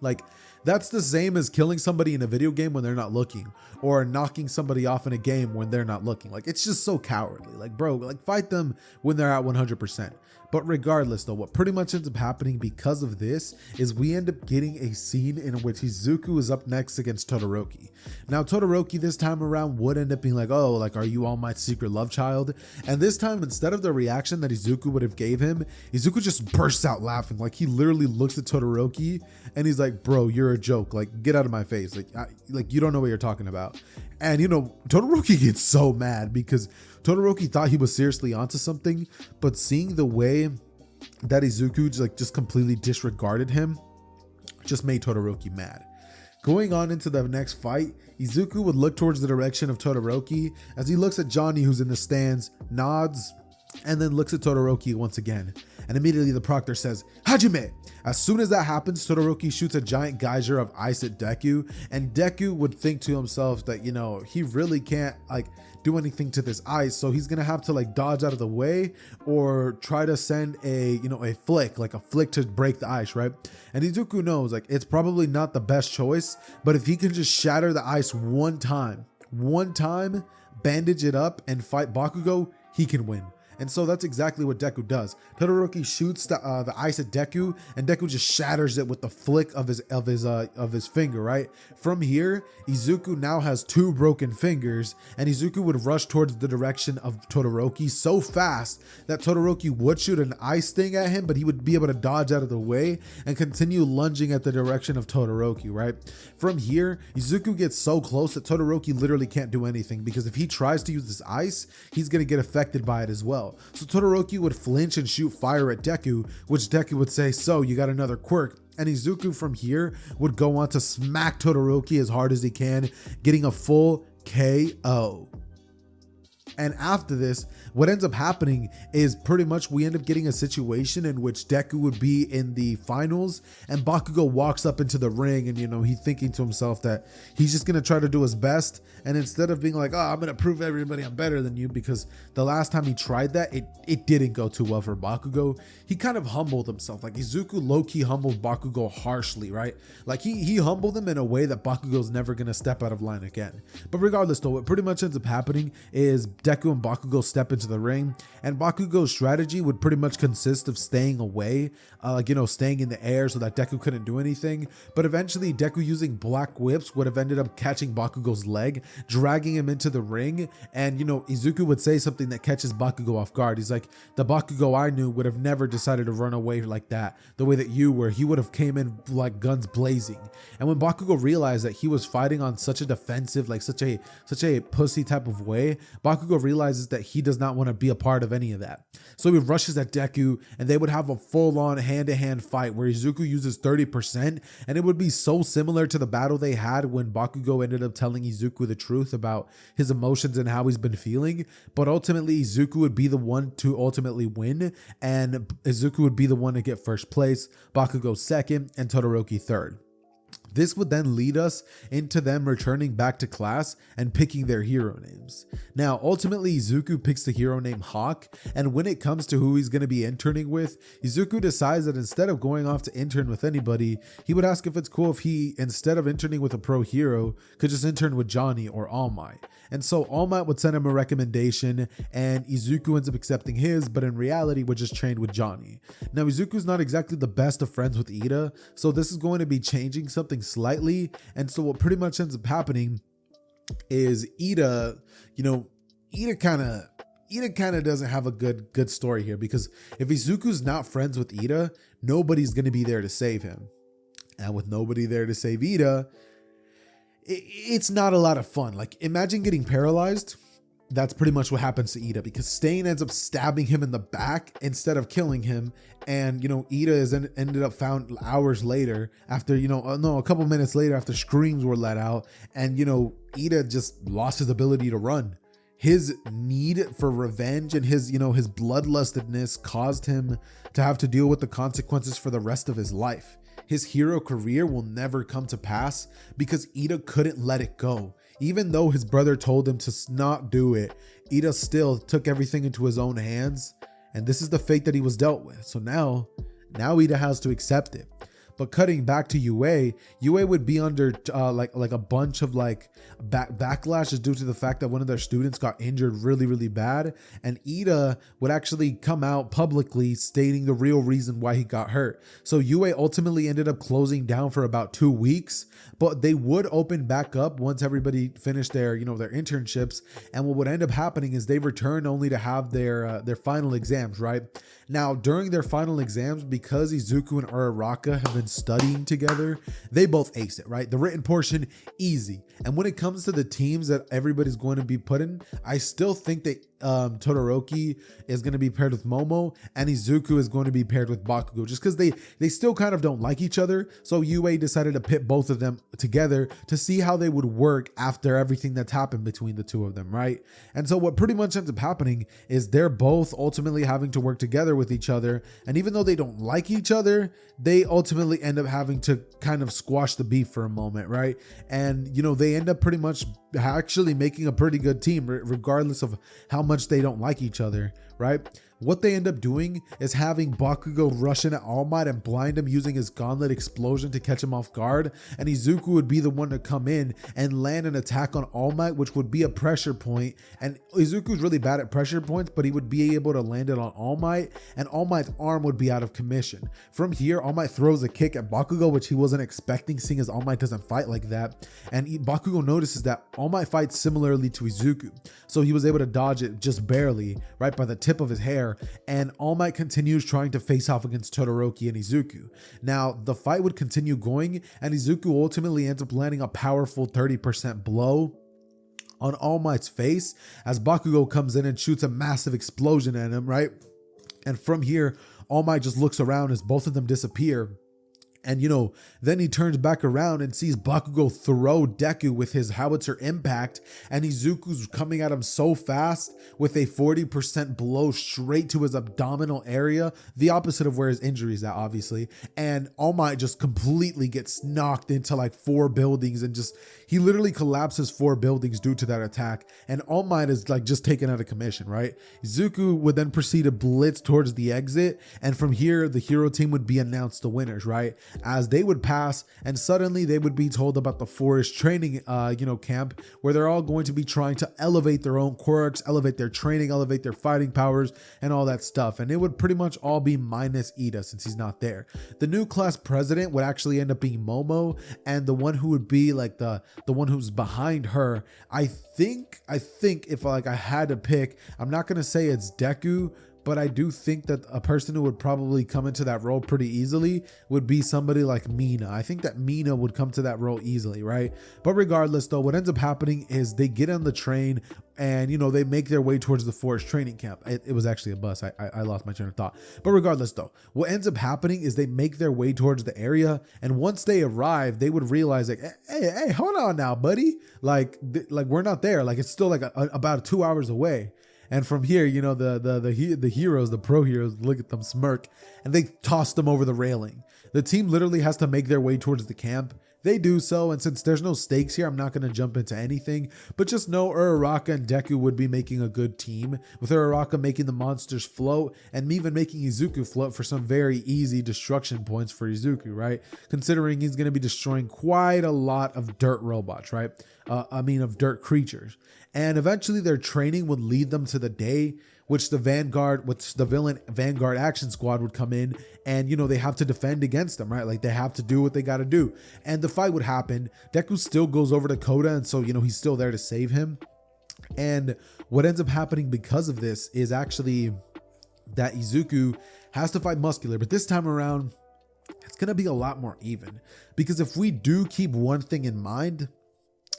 Like, that's the same as killing somebody in a video game when they're not looking, or knocking somebody off in a game when they're not looking. Like, it's just so cowardly. Like, bro, like fight them when they're at 100%. But regardless though, what pretty much ends up happening because of this is we end up getting a scene in which Izuku is up next against Todoroki. Now Todoroki this time around would end up being like, oh, like, are you all my secret love child? And this time, instead of the reaction that Izuku would have gave him, Izuku just bursts out laughing. Like, he literally looks at Todoroki and he's like, bro, you're a joke. Like, get out of my face. Like you don't know what you're talking about. And, you know, Todoroki gets so mad because Todoroki thought he was seriously onto something, but seeing the way that Izuku just completely disregarded him just made Todoroki mad. Going on into the next fight, Izuku would look towards the direction of Todoroki as he looks at Johnny, who's in the stands, nods, and then looks at Todoroki once again. And immediately the proctor says, Hajime! As soon as that happens, Todoroki shoots a giant geyser of ice at Deku, and Deku would think to himself that, you know, he really can't like do anything to this ice, so he's gonna have to like dodge out of the way or try to send a flick to break the ice, right? And Izuku knows like it's probably not the best choice, but if he can just shatter the ice one time, bandage it up and fight Bakugo, he can win. And so that's exactly what Deku does. Todoroki shoots the ice at Deku, and Deku just shatters it with the flick of his finger, right? From here, Izuku now has 2 broken fingers, and Izuku would rush towards the direction of Todoroki so fast that Todoroki would shoot an ice thing at him, but he would be able to dodge out of the way and continue lunging at the direction of Todoroki, right? From here, Izuku gets so close that Todoroki literally can't do anything, because if he tries to use this ice, he's gonna get affected by it as well. So Todoroki would flinch and shoot fire at Deku, which Deku would say, so you got another quirk. And Izuku from here would go on to smack Todoroki as hard as he can, getting a full KO. And after this, what ends up happening is pretty much we end up getting a situation in which Deku would be in the finals and Bakugo walks up into the ring, and, you know, he's thinking to himself that he's just going to try to do his best. And instead of being like, oh, I'm going to prove everybody I'm better than you, because the last time he tried that, it didn't go too well for Bakugo, he kind of humbled himself. Like, Izuku low-key humbled Bakugo harshly, right? Like, he humbled him in a way that Bakugo's never going to step out of line again. But regardless though, what pretty much ends up happening is Deku and Bakugo step into the ring, and Bakugo's strategy would pretty much consist of staying away, staying in the air so that Deku couldn't do anything. But eventually Deku, using black whips, would have ended up catching Bakugo's leg, dragging him into the ring. And, you know, Izuku would say something that catches Bakugo off guard. He's like, the Bakugo I knew would have never decided to run away like that, the way that you were. He would have came in like guns blazing. And when Bakugo realized that he was fighting on such a defensive, like such a pussy type of way, Bakugo Bakugo realizes that he does not want to be a part of any of that. So he rushes at Deku, and they would have a full-on hand-to-hand fight where Izuku uses 30%, and it would be so similar to the battle they had when Bakugo ended up telling Izuku the truth about his emotions and how he's been feeling. But ultimately, Izuku would be the one to ultimately win, and Izuku would be the one to get first place, Bakugo second, and Todoroki third. This would then lead us into them returning back to class and picking their hero names. Now, ultimately, Izuku picks the hero name Hawk, and when it comes to who he's going to be interning with, Izuku decides that instead of going off to intern with anybody, he would ask if it's cool if he, instead of interning with a pro hero, could just intern with Johnny or All Might. And so All Might would send him a recommendation, and Izuku ends up accepting his, but in reality would just train with Johnny. Now, Izuku's not exactly the best of friends with Ida, so this is going to be changing something slightly. And so what pretty much ends up happening is Ida kind of doesn't have a good story here, because if Izuku's not friends with Ida, nobody's going to be there to save him. And with nobody there to save Ida, it's not a lot of fun. Like, imagine getting paralyzed. That's pretty much what happens to Ida, because Stain ends up stabbing him in the back instead of killing him. And, Ida is ended up found hours later after, a couple minutes later after screams were let out. And, Ida just lost his ability to run. His need for revenge and his bloodlustedness caused him to have to deal with the consequences for the rest of his life. His hero career will never come to pass because Ida couldn't let it go. Even though his brother told him to not do it, Ida still took everything into his own hands, and this is the fate that he was dealt with. So now Ida has to accept it. But cutting back to Yue would be under like a bunch of backlashes due to the fact that one of their students got injured really, really bad. And Ida would actually come out publicly stating the real reason why he got hurt. So Yue ultimately ended up closing down for about 2 weeks, but they would open back up once everybody finished their internships. And what would end up happening is they returned only to have their final exams, right? Now, during their final exams, because Izuku and Uraraka have been studying together, they both ace it, right? The written portion, easy. And when it comes to the teams that everybody's going to be put in, I still think that Todoroki is going to be paired with Momo, and Izuku is going to be paired with Bakugo, just because they still kind of don't like each other. So Yue decided to pit both of them together to see how they would work after everything that's happened between the two of them, right? And so what pretty much ends up happening is they're both ultimately having to work together with each other, and even though they don't like each other, they ultimately end up having to kind of squash the beef for a moment, right? And they end up pretty much actually making a pretty good team regardless of how much they don't like each other, right? What they end up doing is having Bakugo rush in at All Might and blind him using his gauntlet explosion to catch him off guard, and Izuku would be the one to come in and land an attack on All Might, which would be a pressure point. And Izuku's really bad at pressure points, but he would be able to land it on All Might, and All Might's arm would be out of commission. From here, All Might throws a kick at Bakugo, which he wasn't expecting, seeing as All Might doesn't fight like that. And Bakugo notices that All Might fights similarly to Izuku, so he was able to dodge it just barely, right by the tip of his hair. And All Might continues trying to face off against Todoroki and Izuku. Now, the fight would continue going, and Izuku ultimately ends up landing a powerful 30% blow on All Might's face as Bakugo comes in and shoots a massive explosion at him, right? And from here, All Might just looks around as both of them disappear. And then he turns back around and sees Bakugo throw Deku with his howitzer impact, and Izuku's coming at him so fast with a 40% blow straight to his abdominal area, the opposite of where his injury is at, obviously. And All Might just completely gets knocked into like 4 buildings, and he literally collapses 4 buildings due to that attack. And All Might is like just taken out of commission, right? Izuku would then proceed to blitz towards the exit, and from here, the hero team would be announced the winners, right? As they would pass, and suddenly they would be told about the forest training camp, where they're all going to be trying to elevate their own quirks, elevate their training, elevate their fighting powers, and all that stuff. And it would pretty much all be minus Ida since he's not there. The new class president would actually end up being Momo, and the one who would be like the one who's behind her, I think if I had to pick, I'm not gonna say it's Deku, but I do think that a person who would probably come into that role pretty easily would be somebody like Mina. I think that Mina would come to that role easily, right? But regardless though, what ends up happening is they get on the train and, you know, they make their way towards the forest training camp. It was actually a bus. I lost my train of thought. But regardless though, what ends up happening is they make their way towards the area. And once they arrive, they would realize like, hey, hold on now, buddy. Like we're not there. Like it's still like about 2 hours away. And from here, you know, the heroes, the pro heroes, look at them smirk and they toss them over the railing. The team literally has to make their way towards the camp. They do so, and since there's no stakes here, I'm not going to jump into anything, but just know Uraraka and Deku would be making a good team, with Uraraka making the monsters float, and even making Izuku float for some very easy destruction points for Izuku, right? Considering he's going to be destroying quite a lot of dirt robots, right? Of dirt creatures. And eventually their training would lead them to the day which the villain Vanguard Action Squad would come in and, you know, they have to defend against them, right? Like they have to do what they got to do. And the fight would happen. Deku still goes over to Koda. And so, you know, he's still there to save him. And what ends up happening because of this is actually that Izuku has to fight Muscular. But this time around, it's going to be a lot more even. Because if we do keep one thing in mind,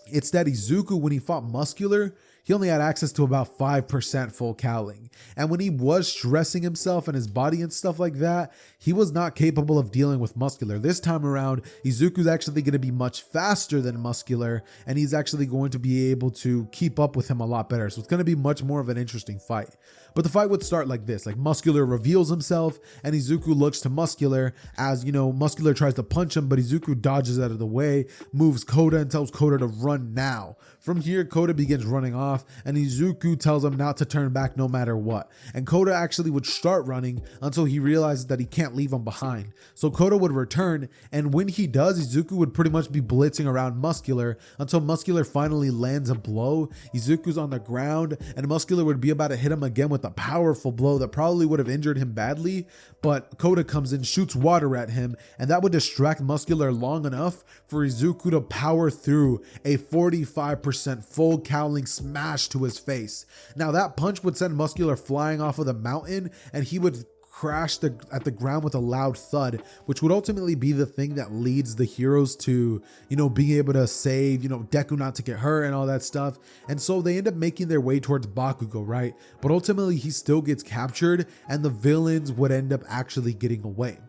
it's that Izuku, when he fought Muscular, he only had access to about 5% full cowling. And when he was stressing himself and his body and stuff like that, he was not capable of dealing with Muscular. This time around, Izuku's actually going to be much faster than Muscular, and he's actually going to be able to keep up with him a lot better. So it's going to be much more of an interesting fight. But the fight would start like this, like Muscular reveals himself and Izuku looks to Muscular as, you know, Muscular tries to punch him, but Izuku dodges out of the way, moves Koda and tells Koda to run now. From here, Koda begins running off and Izuku tells him not to turn back no matter what. And Koda actually would start running until he realizes that he can't leave him behind. So Koda would return, and when he does, Izuku would pretty much be blitzing around Muscular until Muscular finally lands a blow. Izuku's on the ground and Muscular would be about to hit him again with a powerful blow that probably would have injured him badly, but Koda comes in, shoots water at him, and that would distract Muscular long enough for Izuku to power through a 45% full cowling smash to his face. Now that punch would send Muscular flying off of the mountain, and he would crash at the ground with a loud thud, which would ultimately be the thing that leads the heroes to, you know, being able to save, you know, Deku not to get hurt and all that stuff. And so they end up making their way towards Bakugo, right? But ultimately he still gets captured and the villains would end up actually getting away.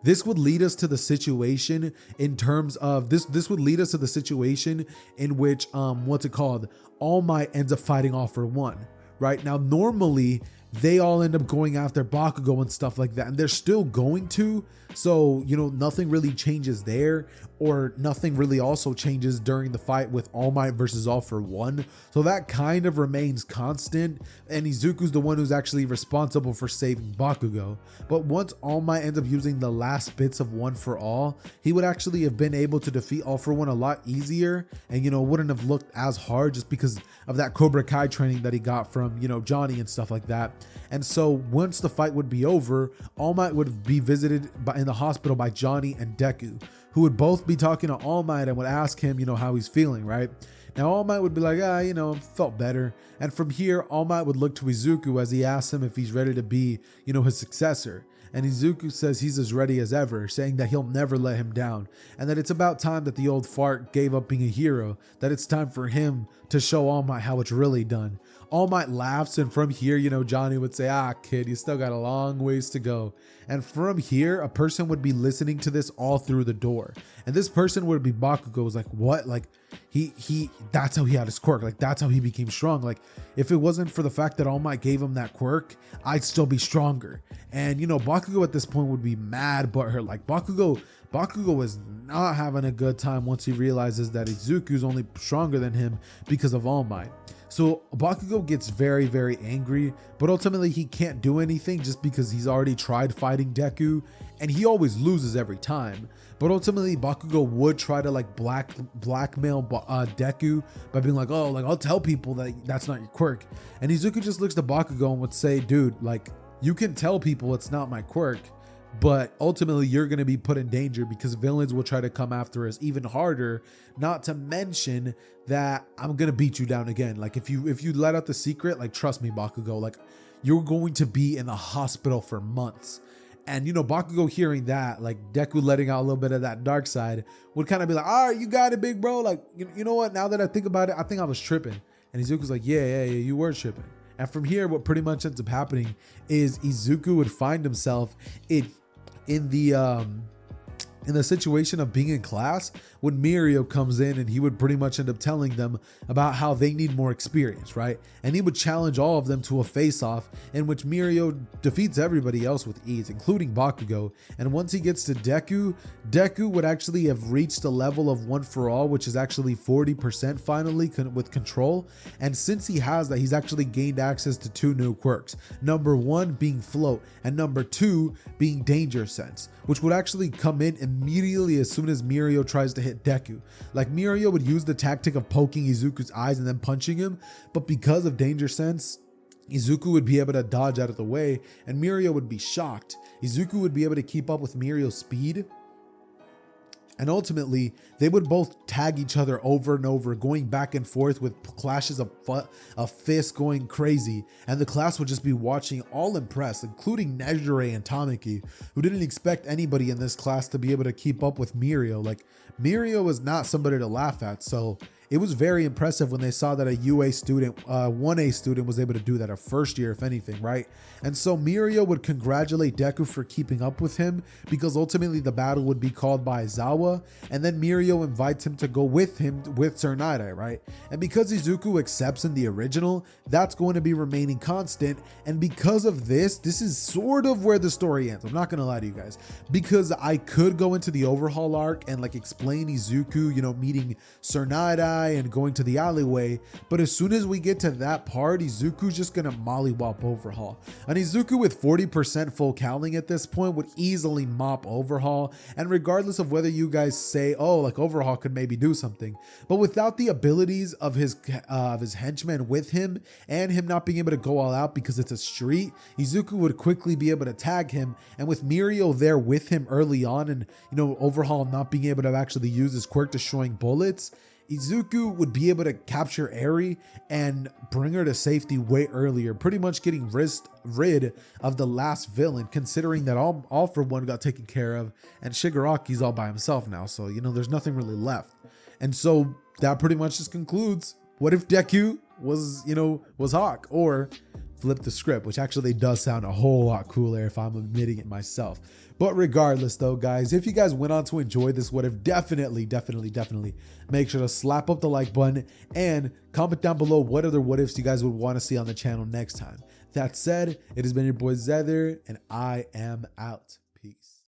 This would lead us to the situation in terms of this would lead us to the situation in which All Might ends up fighting All for One, right? Now normally they all end up going after Bakugo and stuff like that, and they're still going to, so, you know, nothing really changes there, or nothing really also changes during the fight with All Might versus All for One, so that kind of remains constant, and Izuku's the one who's actually responsible for saving Bakugo. But once All Might ends up using the last bits of One for All, he would actually have been able to defeat All for One a lot easier, and, you know, wouldn't have looked as hard just because of that Cobra Kai training that he got from, you know, Johnny and stuff like that. And so once the fight would be over, All Might would be visited in the hospital by Johnny and Deku, who would both be talking to All Might and would ask him, you know, how he's feeling, right? Now All Might would be like, you know, felt better. And from here, All Might would look to Izuku as he asks him if he's ready to be, you know, his successor. And Izuku says he's as ready as ever, saying that he'll never let him down, and that it's about time that the old fart gave up being a hero, that it's time for him to show All Might how it's really done. All Might laughs, and from here, you know, Johnny would say, kid, you still got a long ways to go. And from here, a person would be listening to this all through the door. And this person would be Bakugo. Was like, what? Like, he that's how he had his quirk. Like, that's how he became strong. Like, if it wasn't for the fact that All Might gave him that quirk, I'd still be stronger. And, you know, Bakugo at this point would be mad, but her, like, Bakugo is not having a good time once he realizes that Izuku's only stronger than him because of All Might. So Bakugo gets very, very angry, but ultimately he can't do anything just because he's already tried fighting Deku and he always loses every time. But ultimately Bakugo would try to like blackmail Deku by being like, oh, like I'll tell people that that's not your quirk. And Izuku just looks to Bakugo and would say, dude, like you can tell people it's not my quirk, but ultimately you're going to be put in danger because villains will try to come after us even harder, not to mention that I'm going to beat you down again. Like if you let out the secret, like trust me, Bakugo, like you're going to be in the hospital for months. And, you know, Bakugo hearing that, like Deku letting out a little bit of that dark side, would kind of be like, all right, you got it, big bro. Like, you know what? Now that I think about it, I think I was tripping. And Izuku's like, yeah, you were tripping. And from here, what pretty much ends up happening is Izuku would find himself in the situation of being in class when Mirio comes in, and he would pretty much end up telling them about how they need more experience, right? And he would challenge all of them to a face-off in which Mirio defeats everybody else with ease, including Bakugo. And once he gets to Deku, Deku would actually have reached a level of One For All, which is actually 40% finally with control. And since he has that, he's actually gained access to 2 new quirks. Number 1 being Float, and number 2 being Danger Sense, which would actually come in immediately as soon as Mirio tries to hit Deku. Like, Mirio would use the tactic of poking Izuku's eyes and then punching him, but because of Danger Sense, Izuku would be able to dodge out of the way, and Mirio would be shocked. Izuku would be able to keep up with Mirio's speed, and ultimately, they would both tag each other over and over, going back and forth with clashes of fists going crazy. And the class would just be watching, all impressed, including Nejire and Tamaki, who didn't expect anybody in this class to be able to keep up with Mirio. Like, Mirio was not somebody to laugh at, so it was very impressive when they saw that a 1A student was able to do that, a first year, if anything, right? And so Mirio would congratulate Deku for keeping up with him, because ultimately the battle would be called by Aizawa, and then Mirio invites him to go with him with Sir Night-Eye, right? And because Izuku accepts in the original, that's going to be remaining constant. And because of this is sort of where the story ends. I'm not gonna lie to you guys, because I could go into the overhaul arc and like explain Izuku, you know, meeting Sir Night-Eye and going to the alleyway, but as soon as we get to that part, Izuku's just gonna mollywop overhaul. And Izuku with 40% full cowling at this point would easily mop overhaul, and regardless of whether you guys say, oh, like overhaul could maybe do something, but without the abilities of his henchmen with him, and him not being able to go all out because it's a street, Izuku would quickly be able to tag him. And with Mirio there with him early on, and you know, overhaul not being able to actually use his quirk destroying bullets, Izuku would be able to capture Eri and bring her to safety way earlier, pretty much getting rid of the last villain, considering that all for one got taken care of, and Shigaraki's all by himself now, so you know, there's nothing really left. And so that pretty much just concludes, what if Deku was Hawk, or flip the script, which actually does sound a whole lot cooler if I'm admitting it myself. But regardless though, guys, if you guys went on to enjoy this what if, definitely make sure to slap up the like button and comment down below what other what ifs you guys would want to see on the channel next time. That said, it has been your boy Zether, and I am out. Peace.